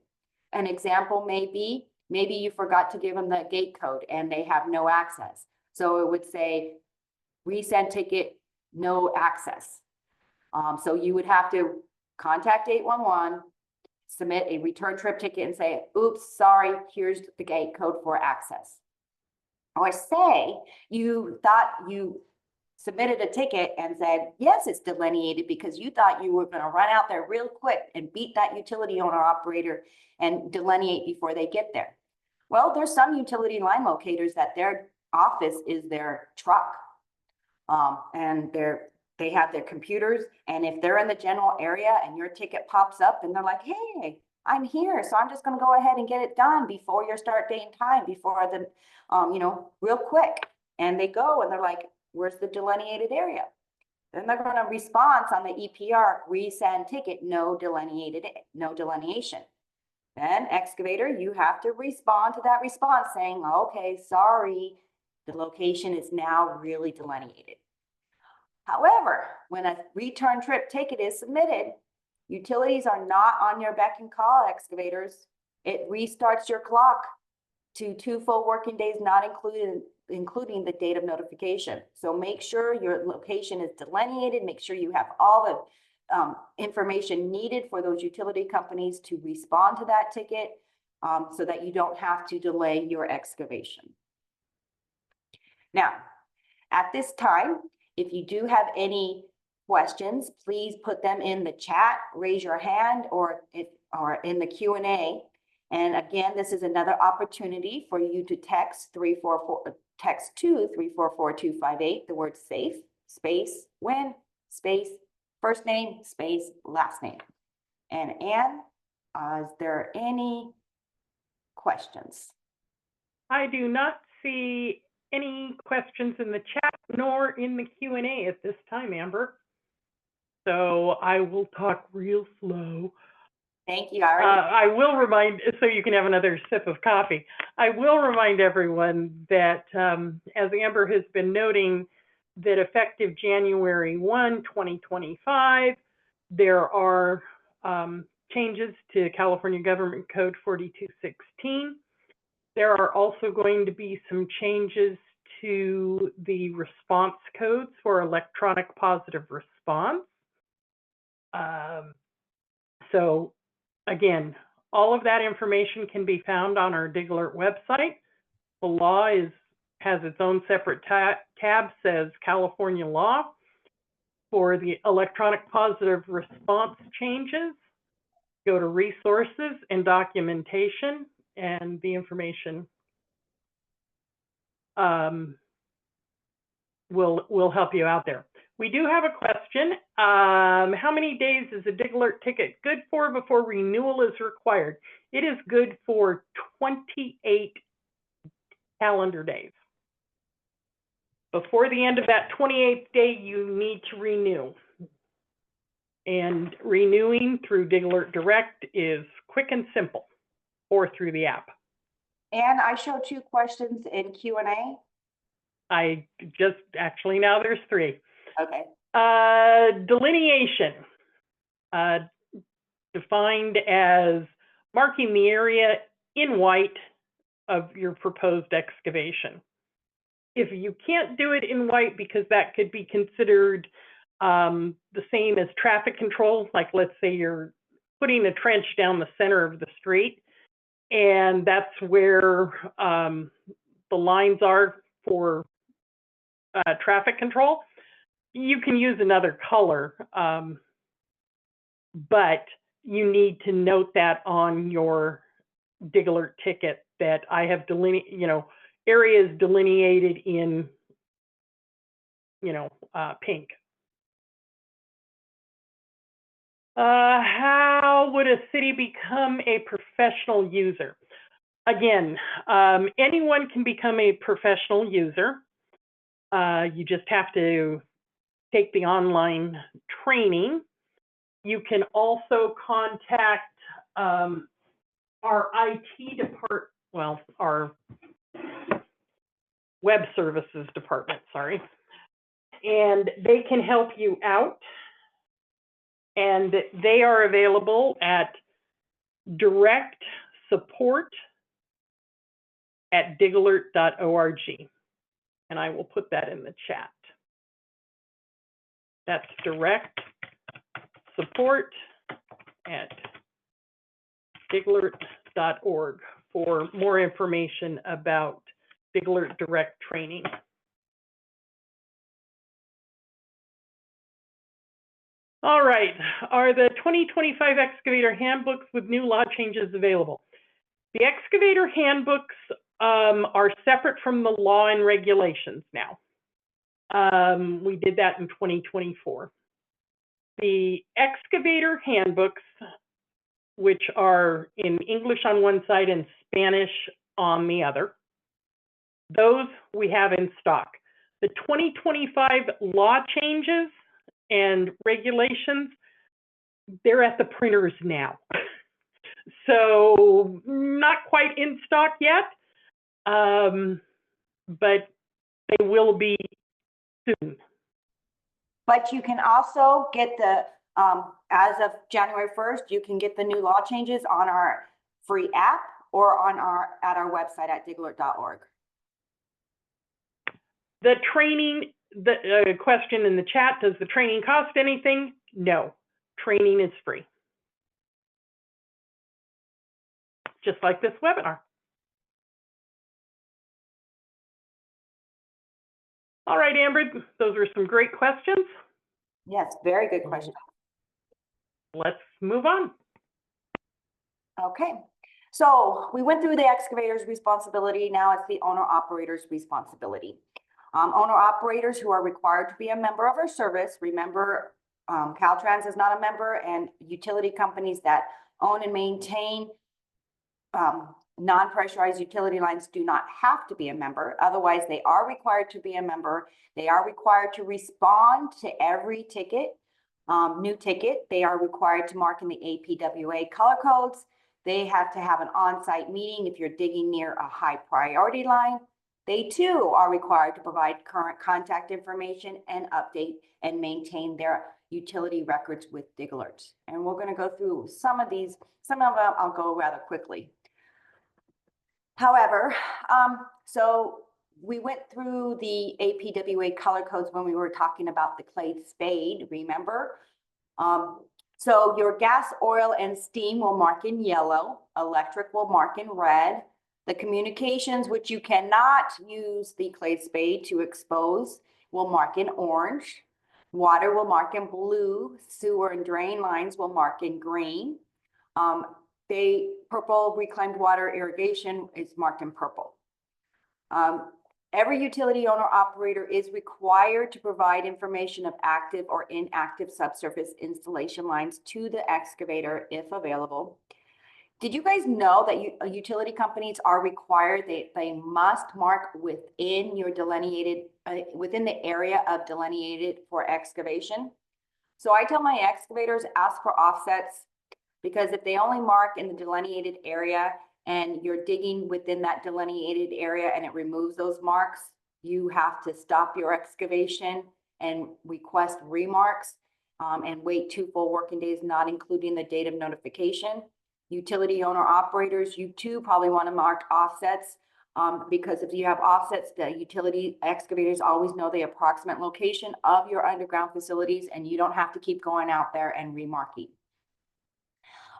An example may be, maybe you forgot to give them the gate code and they have no access. So it would say, resend ticket, no access. So you would have to contact 811, submit a return trip ticket and say, oops, sorry, here's the gate code for access. Or say you thought you submitted a ticket and said, yes, it's delineated because you thought you were going to run out there real quick and beat that utility owner operator and delineate before they get there. Well, there's some utility line locators that their office is their truck. And they have their computers, and if they're in the general area and your ticket pops up and they're like, hey, I'm here, so I'm just going to go ahead and get it done before your start date and time, before the, real quick. And they go and they're like, where's the delineated area? Then they're going to respond on the EPR, resend ticket, no delineation. Then excavator, you have to respond to that response saying, okay, sorry, the location is now really delineated. However, when a return trip ticket is submitted, utilities are not on your beck and call, excavators. It restarts your clock to 2 full working days, not including the date of notification. So make sure your location is delineated. Make sure you have all the information needed for those utility companies to respond to that ticket, so that you don't have to delay your excavation. Now, at this time, if you do have any questions, please put them in the chat, raise your hand, or in the Q&A. And again, this is another opportunity for you to text to 344-258, the word safe, space, win, space, first name, space, last name. And Anne, is there any questions? I do not see any questions in the chat nor in the Q&A at this time, Amber. So I will talk real slow. Thank you. I will remind, so you can have another sip of coffee. I will remind everyone that, as Amber has been noting, that effective January 1, 2025, there are changes to California Government Code 4216. There are also going to be some changes to the response codes for electronic positive response. So again, all of that information can be found on our DigAlert website. The law has its own separate tab, says California law. For the electronic positive response changes, go to resources and documentation, and the information will help you out there. We do have a question. How many days is a DigAlert ticket good for before renewal is required? It is good for 28 calendar days. Before the end of that 28th day, you need to renew. And renewing through DigAlert Direct is quick and simple, or through the app. And I show 2 questions in Q&A. I just, actually now there's 3. Okay. Delineation, defined as marking the area in white of your proposed excavation. If you can't do it in white, because that could be considered the same as traffic control, like let's say you're putting a trench down the center of the street, and that's where the lines are for traffic control, you can use another color, but you need to note that on your DigAlert ticket that I have areas delineated in, pink. How would a city become a professional user? Again, anyone can become a professional user. You just have to take the online training. You can also contact our IT department, our web services department, sorry, and they can help you out. And they are available at direct support@digalert.org. And I will put that in the chat. That's direct support@digalert.org for more information about DigAlert Direct training. All right, are the 2025 excavator handbooks with new law changes available? The excavator handbooks are separate from the law and regulations now. We did that in 2024. The excavator handbooks, which are in English on one side and Spanish on the other, those we have in stock. The 2025 law changes and regulations, they're at the printers now. So not quite in stock yet, but they will be soon. But you can also get the, as of January 1st, you can get the new law changes on our free app or on at our website at DigAlert.org. The training, the question in the chat, does the training cost anything? No, training is free. Just like this webinar. All right, Amber, those are some great questions. Yes, very good question. Let's move on. Okay, so we went through the excavator's responsibility. Now it's the owner-operator's responsibility. Owner-operators who are required to be a member of our service. Remember, Caltrans is not a member, and utility companies that own and maintain non-pressurized utility lines do not have to be a member. Otherwise, they are required to be a member. They are required to respond to every ticket, new ticket. They are required to mark in the APWA color codes. They have to have an on-site meeting if you're digging near a high priority line. They too are required to provide current contact information and update and maintain their utility records with DigAlert. And we're going to go through some of these. Some of them I'll go rather quickly. However, so we went through the APWA color codes when we were talking about the clay spade, remember? So your gas, oil, and steam will mark in yellow. Electric will mark in red. The communications, which you cannot use the clay spade to expose, will mark in orange. Water will mark in blue. Sewer and drain lines will mark in green. Purple reclaimed water irrigation is marked in purple. Every utility owner operator is required to provide information of active or inactive subsurface installation lines to the excavator if available. Did you guys know that utility companies are required, they must mark within your delineated, within the area of delineated for excavation? So I tell my excavators, ask for offsets, because if they only mark in the delineated area and you're digging within that delineated area and it removes those marks, you have to stop your excavation and request remarks and wait 2 full working days, not including the date of notification. Utility owner operators, you too probably want to mark offsets because if you have offsets, the utility excavators always know the approximate location of your underground facilities and you don't have to keep going out there and remarking.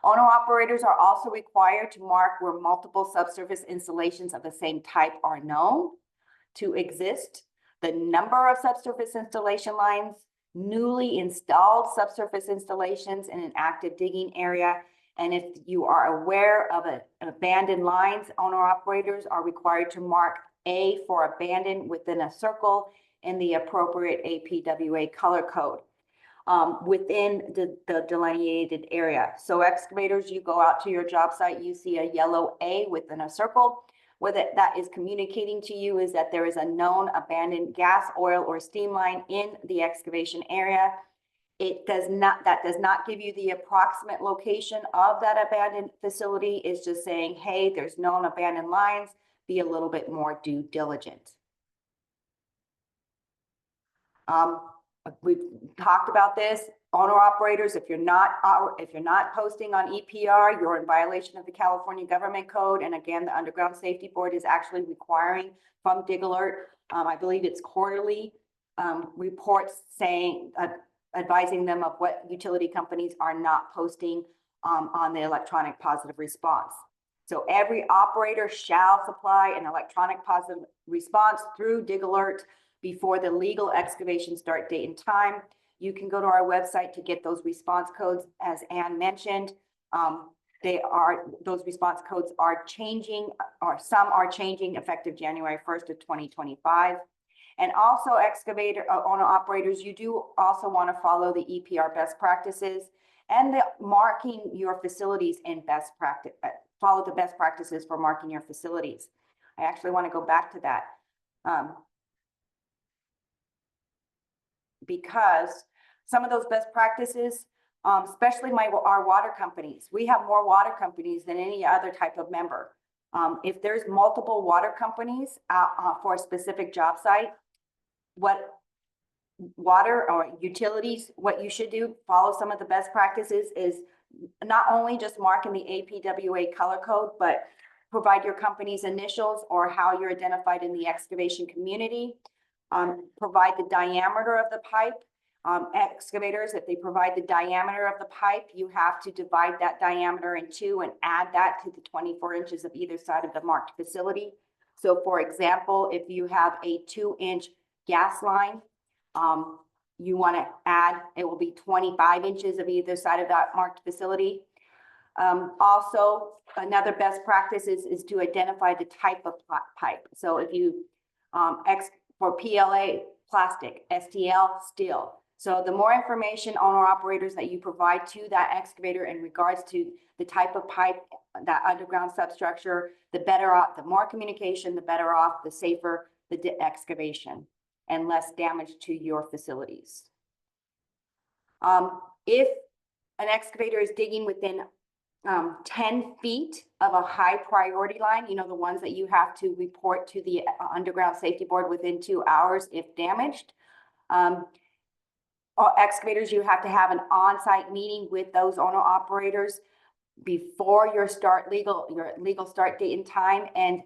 Owner operators are also required to mark where multiple subsurface installations of the same type are known to exist, the number of subsurface installation lines, newly installed subsurface installations in an active digging area, and if you are aware of abandoned lines, owner operators are required to mark A for abandoned within a circle in the appropriate APWA color code. Within the delineated area. So excavators, you go out to your job site, you see a yellow A within a circle. What that is communicating to you is that there is a known abandoned gas, oil, or steam line in the excavation area. That does not give you the approximate location of that abandoned facility. It's just saying, hey, there's known abandoned lines, be a little bit more due diligent. We've talked about this. Owner operators, if you're not posting on EPR, you're in violation of the California Government Code. And again, the Underground Safety Board is actually requiring from DigAlert, I believe it's quarterly reports saying, advising them of what utility companies are not posting on the electronic positive response. So every operator shall supply an electronic positive response through DigAlert before the legal excavation start date and time. You can go to our website to get those response codes, as Ann mentioned. Those response codes are changing, or some are changing effective January 1st of 2025. And also excavator owner operators, you do also want to follow the EPR best practices and the marking your facilities in best practice, follow the best practices for marking your facilities. I actually want to go back to that. Because some of those best practices, especially our water companies, we have more water companies than any other type of member. If there's multiple water companies for a specific job site, what water or utilities, what you should do, follow some of the best practices is not only just mark in the APWA color code, but provide your company's initials or how you're identified in the excavation community. Provide the diameter of the pipe. Excavators, if they provide the diameter of the pipe, you have to divide that diameter in two and add that to the 24 inches of either side of the marked facility. So for example, if you have a 2-inch gas line, you want to add, it will be 25 inches of either side of that marked facility. Also, another best practice is to identify the type of pipe. So if you, for PLA, plastic, STL, steel. So the more information owner operators that you provide to that excavator in regards to the type of pipe, that underground substructure, the better off, the more communication, the better off, the safer the excavation and less damage to your facilities. If an excavator is digging within 10 feet of a high priority line, you know, the ones that you have to report to the underground safety board within 2 hours if damaged. Excavators, you have to have an on-site meeting with those owner operators before your legal start date and time. And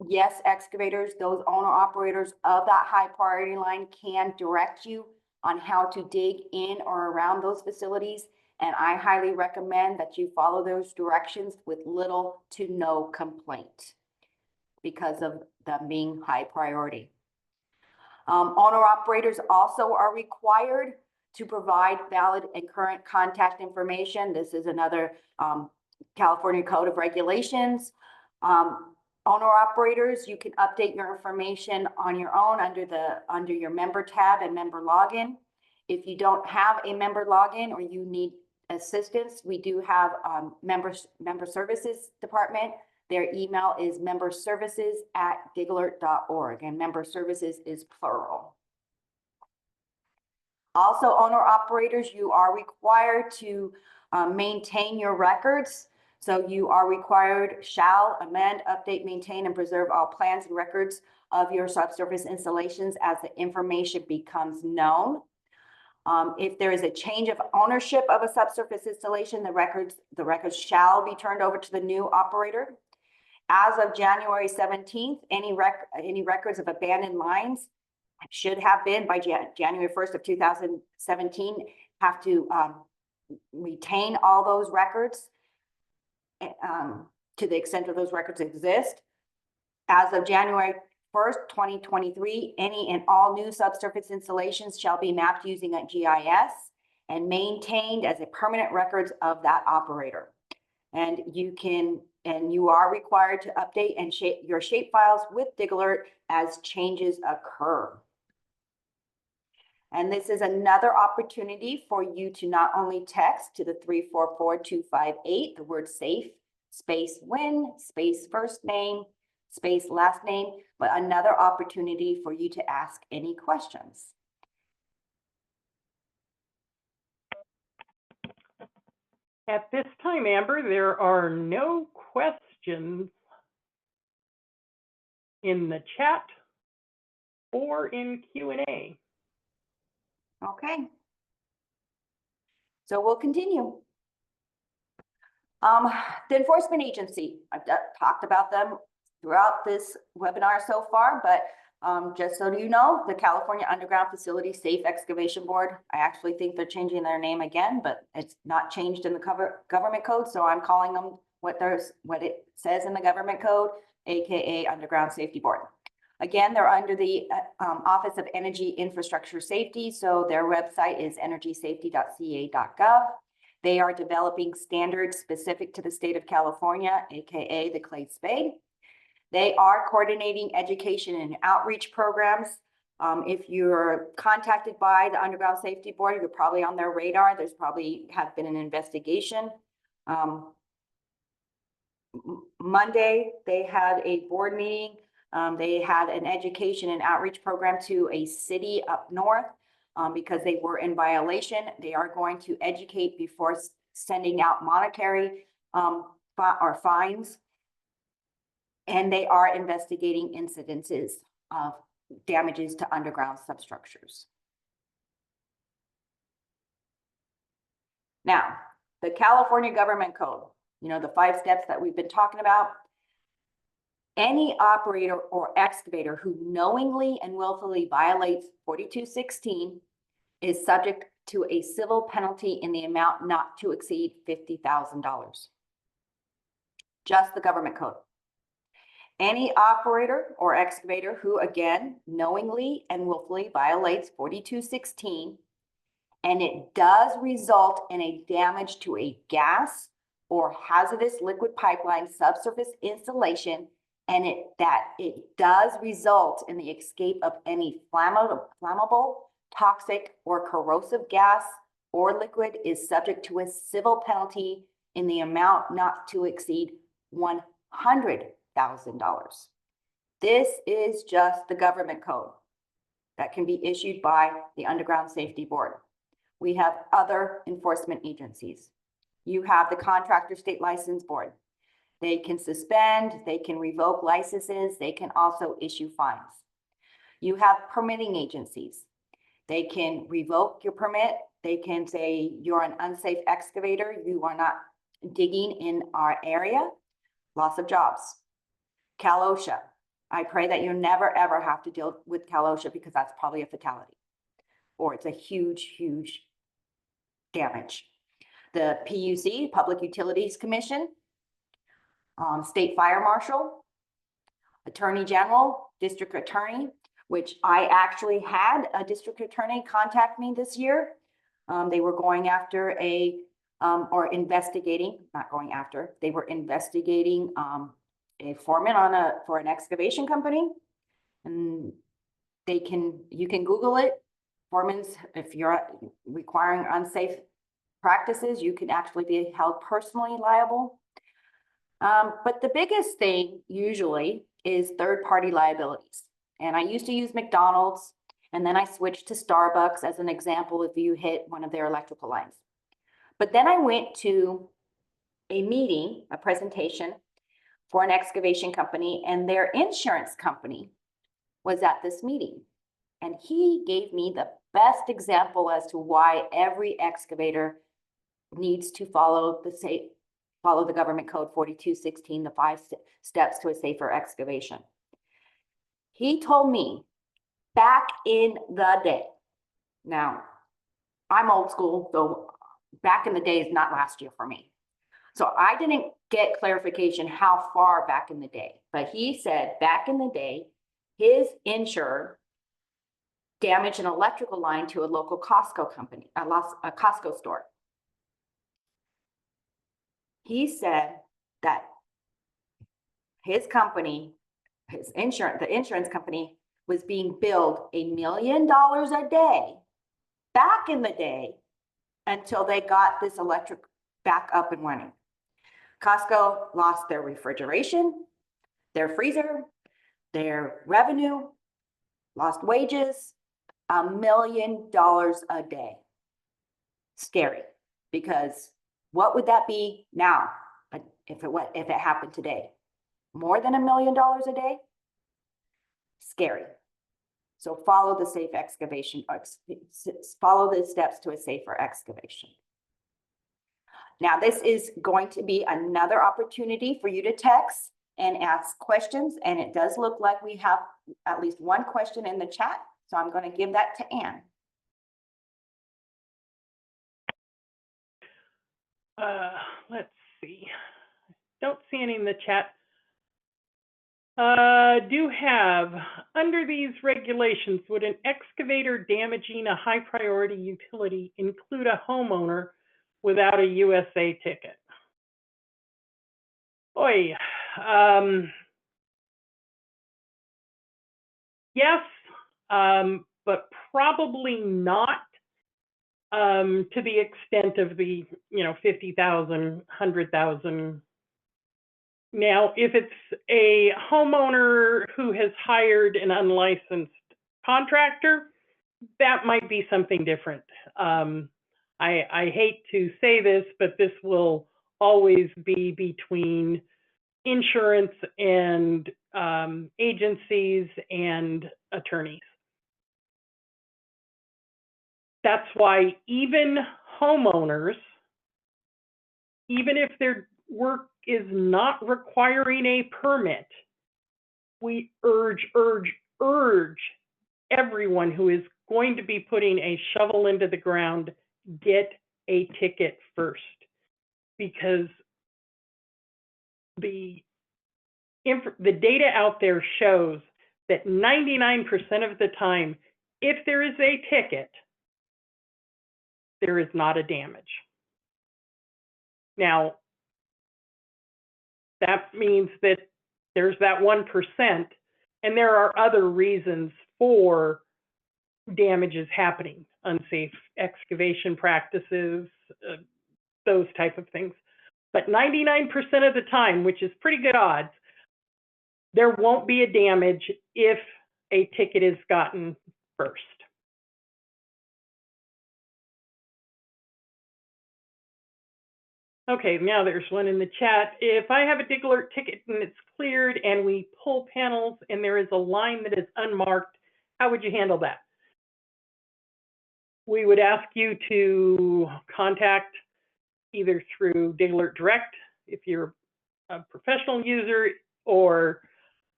yes, excavators, those owner operators of that high priority line can direct you on how to dig in or around those facilities. And I highly recommend that you follow those directions with little to no complaint because of them being high priority. Owner operators also are required to provide valid and current contact information. This is another California Code of Regulations. Owner operators, you can update your information on your own under your member tab and member login. If you don't have a member login or you need assistance, we do have member services department. Their email is memberservices@digalert.org, and member services is plural. Also, owner operators, you are required to maintain your records. So you are required, shall amend, update, maintain, and preserve all plans and records of your subsurface installations as the information becomes known. If there is a change of ownership of a subsurface installation, the records shall be turned over to the new operator. As of January 17th, any records of abandoned lines should have been by January 1st of 2017, have to retain all those records to the extent that those records exist. As of January 1st, 2023, any and all new subsurface installations shall be mapped using a GIS and maintained as a permanent records of that operator. And you are required to update and your shape files with DigAlert as changes occur. And this is another opportunity for you to not only text to the 344-258, the word safe, space win, space first name, space last name, but another opportunity for you to ask any questions. At this time, Amber, there are no questions in the chat or in Q&A. Okay. So we'll continue. The enforcement agency, I've talked about them throughout this webinar so far, but just so you know, the California Underground Facility Safe Excavation Board, I actually think they're changing their name again, but it's not changed in the government code. So I'm calling them what it says in the government code, AKA Underground Safety Board. Again, they're under the Office of Energy Infrastructure Safety, so their website is energysafety.ca.gov. They are developing standards specific to the state of California, aka the Clay Spade. They are coordinating education and outreach programs. If you're contacted by the Underground Safety Board, you're probably on their radar. There's probably have been an investigation. Monday, they had a board meeting. They had an education and outreach program to a city up north because they were in violation. They are going to educate before sending out monetary or fines. And they are investigating incidences of damages to underground substructures. Now, the California Government Code, you know, the 5 steps that we've been talking about. Any operator or excavator who knowingly and willfully violates 4216 is subject to a civil penalty in the amount not to exceed $50,000. Just the government code. Any operator or excavator who, again, knowingly and willfully violates 4216, and it does result in a damage to a gas or hazardous liquid pipeline subsurface installation, and it does result in the escape of any flammable, toxic, or corrosive gas or liquid, is subject to a civil penalty in the amount not to exceed $100,000. This is just the government code that can be issued by the Underground Safety Board. We have other enforcement agencies. You have the Contractor State License Board. They can suspend, they can revoke licenses, they can also issue fines. You have permitting agencies. They can revoke your permit. They can say you're an unsafe excavator, you are not digging in our area. Loss of jobs. Cal OSHA. I pray that you never ever have to deal with Cal OSHA because that's probably a fatality or it's a huge, huge damage. The PUC, Public Utilities Commission, State Fire Marshal, Attorney General, District Attorney, which I actually had a district attorney contact me this year. They were going after or investigating, not going after, they were investigating a foreman for an excavation company. And you can Google it. Foreman's, if you're requiring unsafe practices, you can actually be held personally liable. But the biggest thing usually is third-party liabilities. And I used to use McDonald's, and then I switched to Starbucks as an example if you hit one of their electrical lines. But then I went to a meeting, a presentation for an excavation company, and their insurance company was at this meeting. And he gave me the best example as to why every excavator needs to follow the government code 4216, the 5 steps to a safer excavation. He told me back in the day, now I'm old school, so back in the day is not last year for me. So I didn't get clarification how far back in the day, but he said back in the day, his insurer damaged an electrical line to a local Costco company, a Costco store. He said that his company, the insurance company was being billed $1 million a day back in the day until they got this electric back up and running. Costco lost their refrigeration, their freezer, their revenue, lost wages, $1 million a day. Scary, because what would that be now if it happened today? More than $1 million a day? Scary. So follow the safe excavation, follow the steps to a safer excavation. Now, this is going to be another opportunity for you to text and ask questions. And it does look like we have at least one question in the chat. So I'm going to give that to Ann. Let's see. Don't see any in the chat. Do have, under these regulations, would an excavator damaging a high priority utility include a homeowner without a USA ticket? Oy, yes, but probably not to the extent of the, 50,000, 100,000. Now, if it's a homeowner who has hired an unlicensed contractor, that might be something different. I hate to say this, but this will always be between insurance and agencies and attorneys. That's why even homeowners, even if their work is not requiring a permit, we urge everyone who is going to be putting a shovel into the ground, get a ticket first, because the data out there shows that 99% of the time, if there is a ticket, there is not a damage. Now, that means that there's that 1%, and there are other reasons for damages happening, unsafe excavation practices, those type of things. But 99% of the time, which is pretty good odds, there won't be a damage if a ticket is gotten first. Okay, now there's one in the chat. If I have a DigAlert ticket and it's cleared and we pull panels and there is a line that is unmarked, how would you handle that? We would ask you to contact either through DigAlert Direct if you're a professional user, or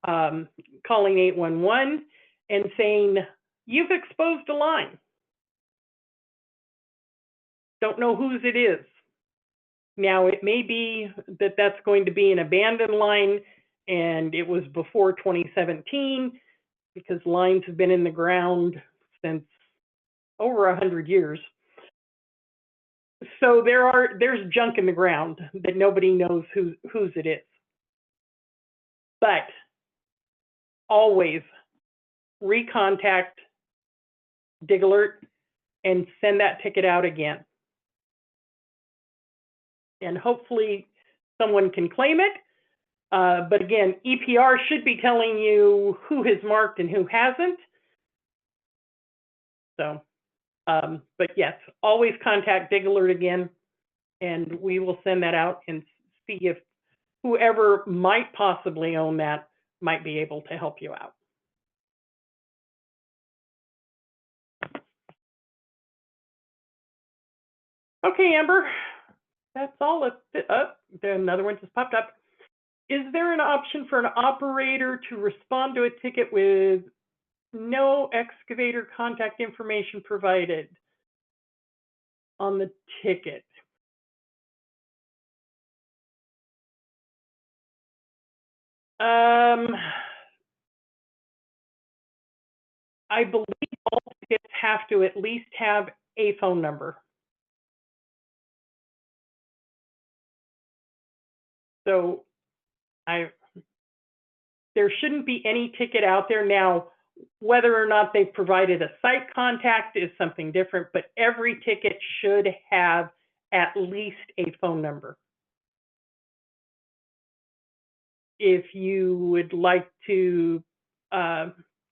calling 811 and saying, you've exposed a line. Don't know whose it is. Now, it may be that that's going to be an abandoned line and it was before 2017, because lines have been in the ground since over 100 years. So there's junk in the ground that nobody knows whose it is. But always recontact DigAlert and send that ticket out again. And hopefully someone can claim it. But again, EPR should be telling you who has marked and who hasn't. So, but yes, always contact DigAlert again, and we will send that out and see if whoever might possibly own that might be able to help you out. Okay, Amber, that's all. Another one just popped up. Is there an option for an operator to respond to a ticket with no excavator contact information provided on the ticket? I believe all tickets have to at least have a phone number. So there shouldn't be any ticket out there. Now, whether or not they've provided a site contact is something different, but every ticket should have at least a phone number. If you would like to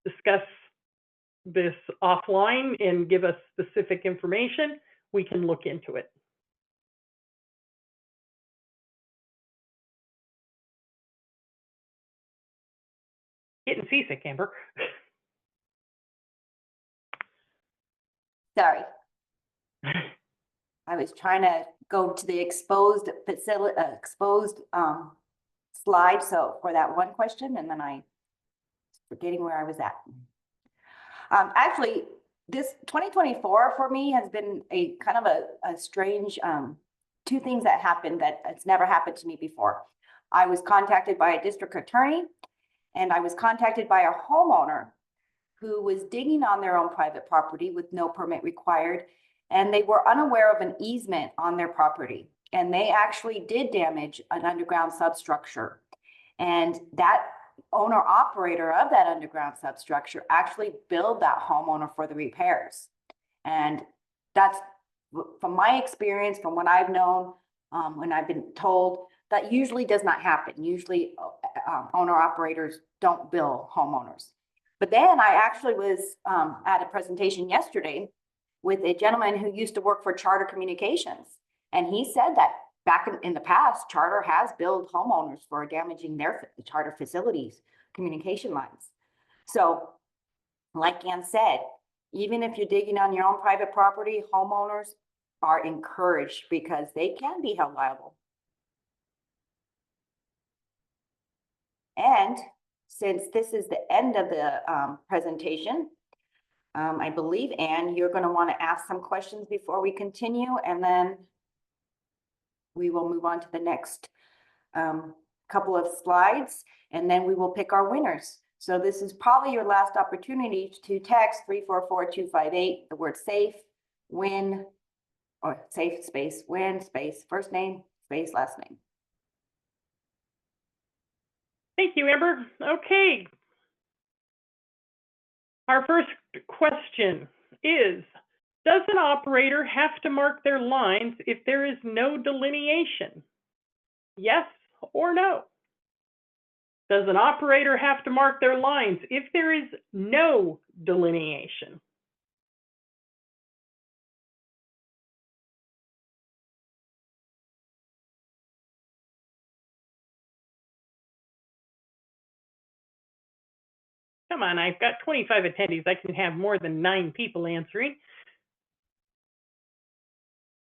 discuss this offline and give us specific information, we can look into it. Getting seasick, Amber. Sorry. I was trying to go to the exposed facility, slide. So for that one question, and then I was forgetting where I was at. Actually, this 2024 for me has been a kind of a strange, two things that happened that it's never happened to me before. I was contacted by a district attorney, And I was contacted by a homeowner who was digging on their own private property with no permit required, and they were unaware of an easement on their property. And they actually did damage an underground substructure. And that owner operator of that underground substructure actually billed that homeowner for the repairs. And that's, from my experience, from what I've known, when I've been told, that usually does not happen. Usually owner operators don't bill homeowners. But then I actually was at a presentation yesterday with a gentleman who used to work for Charter Communications. And he said that back in the past, Charter has billed homeowners for damaging their Charter facilities, communication lines. So like Ann said, even if you're digging on your own private property, homeowners are encouraged because they can be held liable. And since this is the end of the presentation, I believe, Ann, you're going to want to ask some questions before we continue, and then we will move on to the next couple of slides, and then we will pick our winners. So this is probably your last opportunity to text 344-258, the word safe, win, or safe space, win space, first name, space, last name. Thank you, Amber. Okay. Our first question is, does an operator have to mark their lines if there is no delineation? Yes or no? Does an operator have to mark their lines if there is no delineation? Come on, I've got 25 attendees. I can have more than 9 people answering.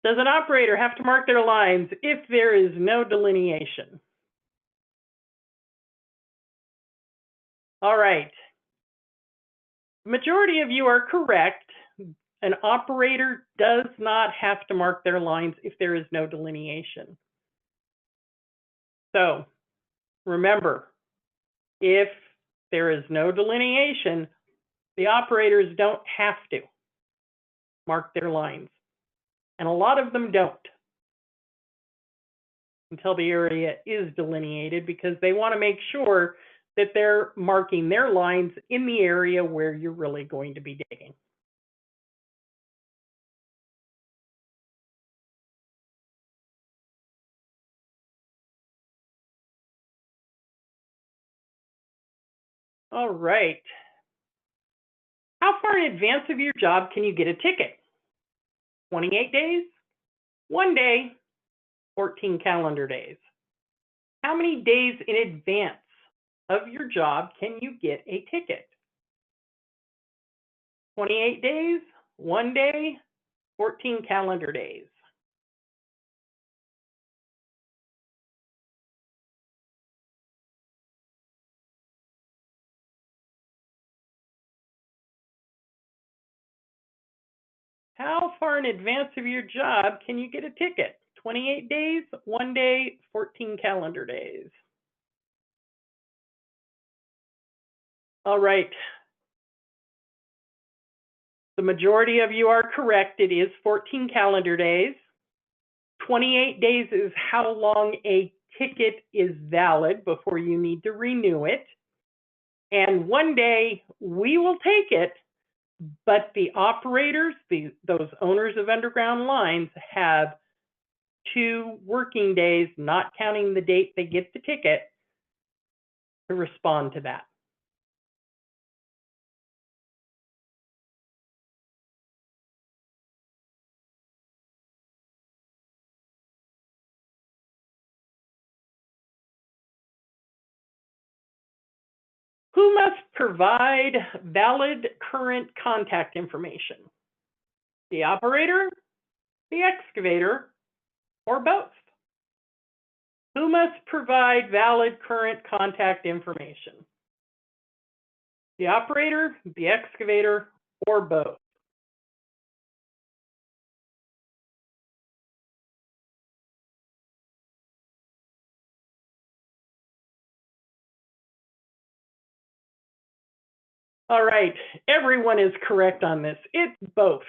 Does an operator have to mark their lines if there is no delineation? All right. The majority of you are correct. An operator does not have to mark their lines if there is no delineation. So remember, if there is no delineation, the operators don't have to mark their lines. And a lot of them don't until the area is delineated, because they want to make sure that they're marking their lines in the area where you're really going to be digging. All right. How far in advance of your job can you get a ticket? 28 days, 1 day, 14 calendar days. How many days in advance of your job can you get a ticket? 28 days, 1 day, 14 calendar days. How far in advance of your job can you get a ticket? 28 days, 1 day, 14 calendar days. All right. The majority of you are correct. It is 14 calendar days. 28 days is how long a ticket is valid before you need to renew it. And 1 day, we will take it, but the operators, those owners of underground lines, have 2 working days, not counting the date they get the ticket, to respond to that. Who must provide valid current contact information? The operator, the excavator, or both? Who must provide valid current contact information? The operator, the excavator, or both? All right, everyone is correct on this. It's both.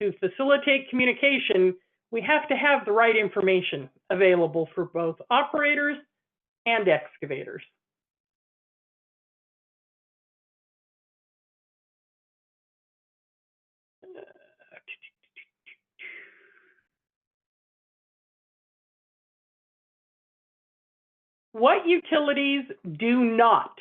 To facilitate communication, we have to have the right information available for both operators and excavators. What utilities do not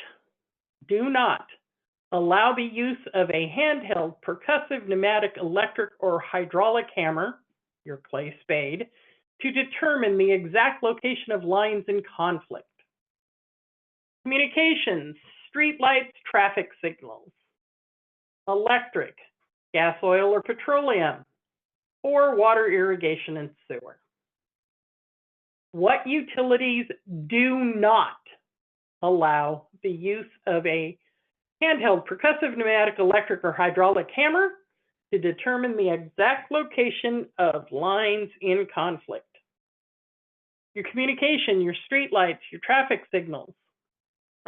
allow the use of a handheld percussive pneumatic electric or hydraulic hammer, your clay spade, to determine the exact location of lines in conflict? Communications, street lights, traffic signals. Electric, gas, oil, or petroleum, or water, irrigation, and sewer. What utilities do not allow the use of a handheld percussive pneumatic electric or hydraulic hammer to determine the exact location of lines in conflict? Your communication, your street lights, your traffic signals.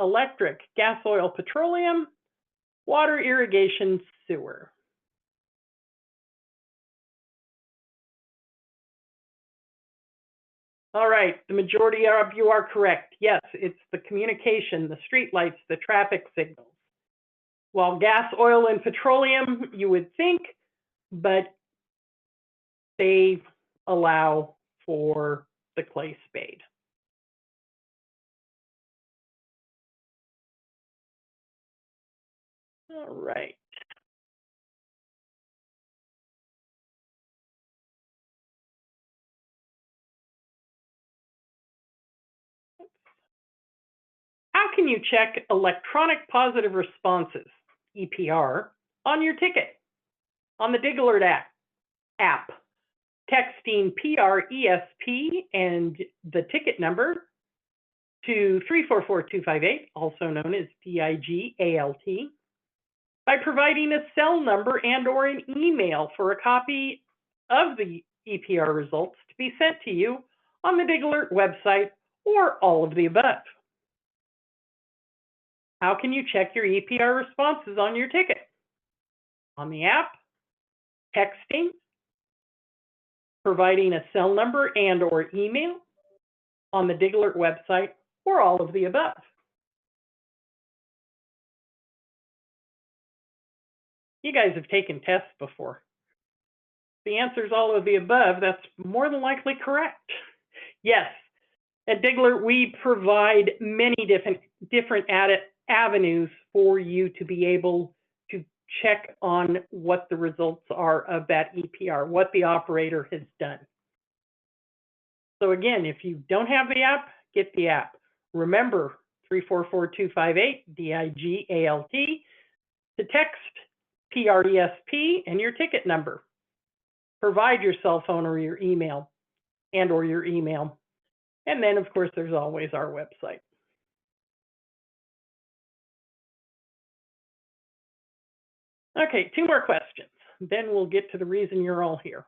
Electric, gas, oil, petroleum, water, irrigation, sewer. All right, the majority of you are correct. Yes, it's the communication, the street lights, the traffic signals. While gas, oil, and petroleum, you would think, but they allow for the clay spade. All right. How can you check electronic positive responses, EPR, on your ticket? On the DigAlert app, texting PRESP and the ticket number to 344258, also known as DIGALT, by providing a cell number and or an email for a copy of the EPR results to be sent to you on the DigAlert website, or all of the above. How can you check your EPR responses on your ticket? On the app, texting, providing a cell number and or email, on the DigAlert website, or all of the above. You guys have taken tests before. The answer is all of the above. That's more than likely correct. Yes, at DigAlert, we provide many different avenues for you to be able to check on what the results are of that EPR, what the operator has done. So again, if you don't have the app, get the app. Remember 344258 DIGALT to text PRESP and your ticket number. Provide your cell phone or your email or your email. And then, of course, there's always our website. Okay, 2 more questions. Then we'll get to the reason you're all here.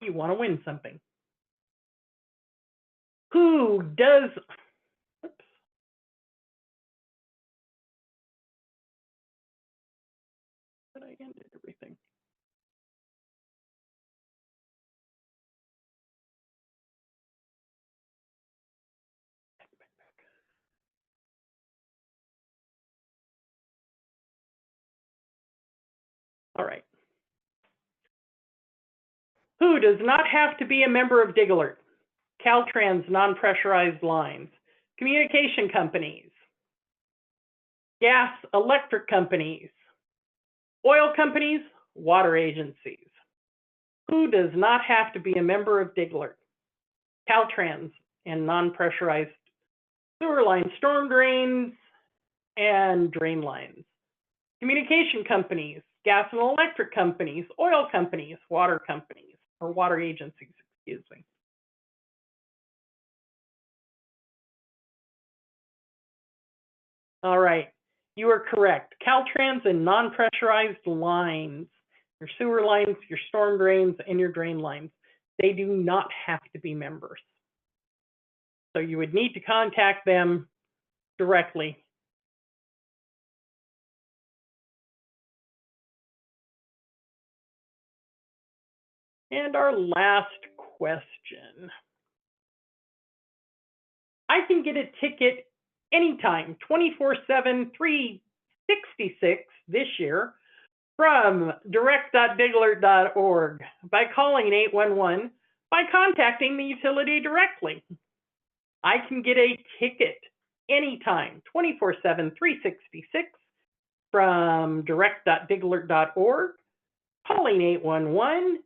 You want to win something. Who does, oops. But I ended everything. All right. Who does not have to be a member of DigAlert? Caltrans non-pressurized lines, communication companies, gas, electric companies, oil companies, water agencies. Who does not have to be a member of DigAlert? Caltrans and non-pressurized sewer lines, storm drains, and drain lines. Communication companies, gas and electric companies, oil companies, water companies, or water agencies, excuse me. All right, you are correct. Caltrans and non-pressurized lines, your sewer lines, your storm drains, and your drain lines, they do not have to be members. So you would need to contact them directly And our last question. I can get a ticket anytime, 24/7, 366 this year from direct.digalert.org by calling 811, by contacting the utility directly. I can get a ticket anytime, 24/7, 366 from direct.digalert.org, calling 811,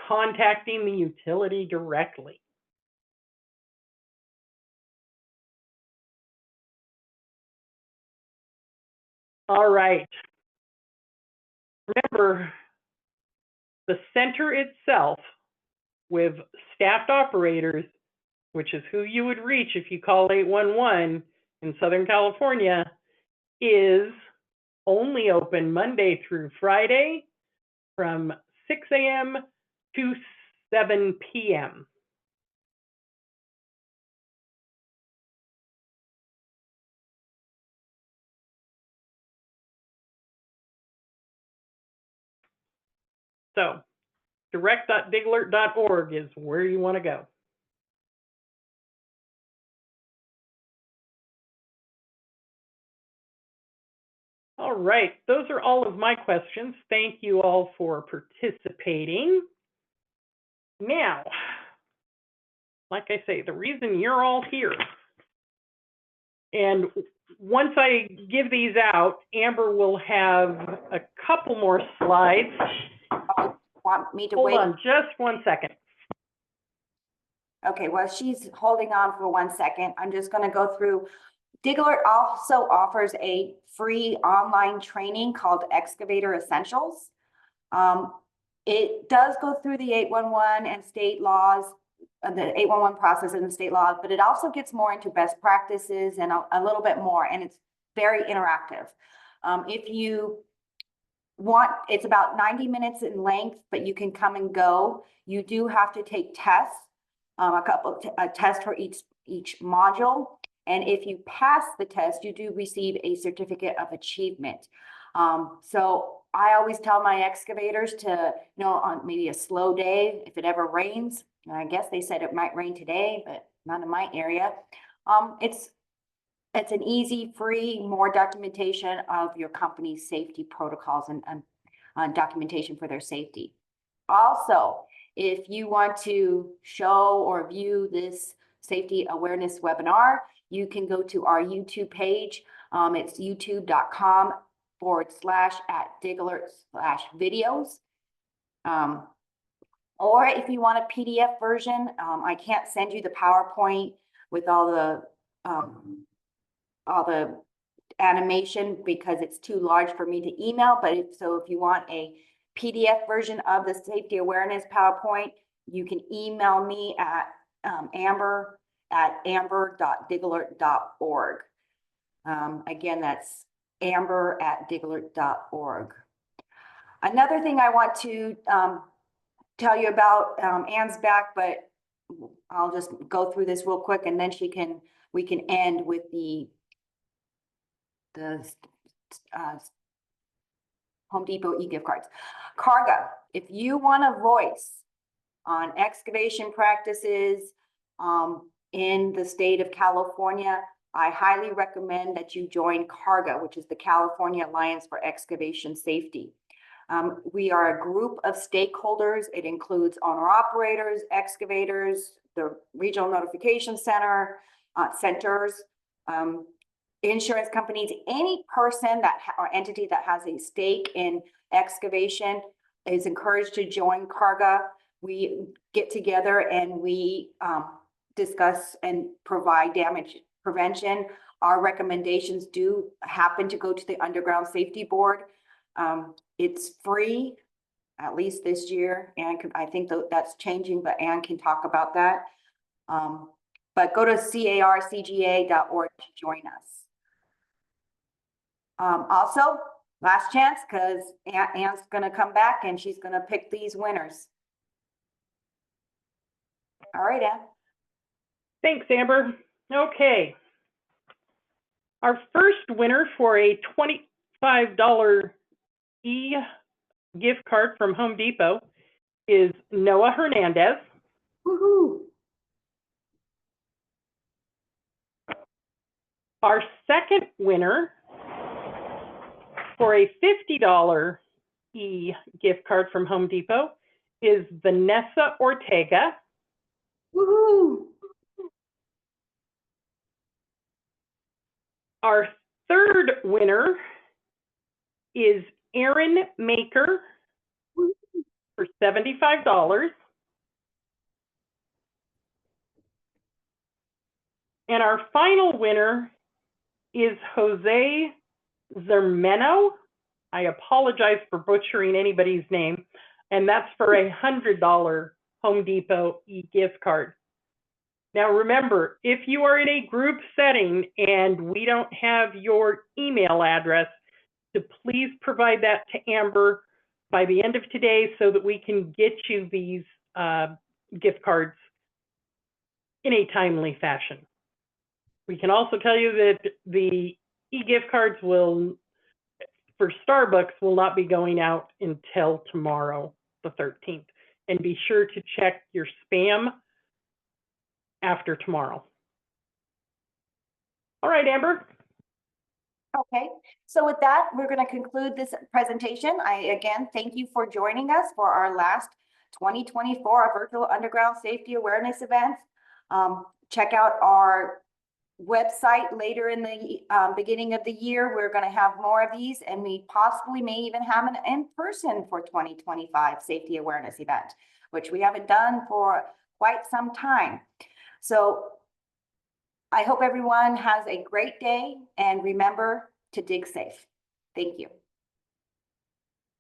contacting the utility directly. All right. Remember, the center itself with staffed operators, which is who you would reach if you call 811 in Southern California, is only open Monday through Friday from 6 a.m. to 7 p.m. So direct.digalert.org is where you want to go. All right, those are all of my questions. Thank you all for participating. Now, like I say, the reason you're all here, and once I give these out, Amber will have a couple more slides. Want me to Hold wait? on just 1 second. Okay, well, she's holding on for 1 second. I'm just going to go through. DigAlert also offers a free online training called Excavator Essentials. It does go through the 811 and state laws, the 811 process and the state laws, but it also gets more into best practices and a little bit more, and it's very interactive. If you want, it's about 90 minutes in length, but you can come and go. You do have to take tests, a test for each module. And if you pass the test, you do receive a certificate of achievement. So I always tell my excavators to, on maybe a slow day, if it ever rains, and I guess they said it might rain today, but not in my area. It's an easy, free, more documentation of your company's safety protocols and documentation for their safety. Also, if you want to show or view this safety awareness webinar, you can go to our YouTube page. It's youtube.com/@DigAlert/videos. Or if you want a PDF version, I can't send you the PowerPoint with all the animation because it's too large for me to email. But if you want a PDF version of the safety awareness PowerPoint, you can email me at amber@digalert.org. Again, that's amber@digalert.org. Another thing I want to tell you about, Ann's back, but I'll just go through this real quick, and then we can end with the Home Depot e-gift cards. Carga, if you want a voice on excavation practices in the state of California, I highly recommend that you join Carga, which is the California Alliance for Excavation Safety. We are a group of stakeholders. It includes owner-operators, excavators, the regional notification centers, insurance companies, any person or entity that has a stake in excavation is encouraged to join Carga. We get together and we discuss and provide damage prevention. Our recommendations do happen to go to the Underground Safety Board. It's free, at least this year, and I think that's changing, but Ann can talk about that. But go to carcga.org to join us. Also, last chance, because Ann's going to come back and she's going to pick these winners. All right, Ann. Thanks, Amber. Okay. Our first winner for a $25 e-gift card from Home Depot is Noah Hernandez. Woohoo! Our second winner for a $50 gift card from Home Depot is Vanessa Ortega. Woohoo! Our third winner is Aaron Maker for $75. And our final winner is Jose Zermeno. I apologize for butchering anybody's name. And that's for a $100 Home Depot e-gift card. Now remember, if you are in a group setting and we don't have your email address, to please provide that to Amber by the end of today so that we can get you these gift cards in a timely fashion. We can also tell you that the e-gift cards for Starbucks will not be going out until tomorrow, the 13th. And be sure to check your spam after tomorrow. All right, Amber. Okay, so with that, we're going to conclude this presentation. I again thank you for joining us for our last 2024 virtual underground safety awareness event. Check out our website later in the beginning of the year. We're going to have more of these, and we possibly may even have an in-person for 2025 safety awareness event, which we haven't done for quite some time. So I hope everyone has a great day, and remember to dig safe. Thank you.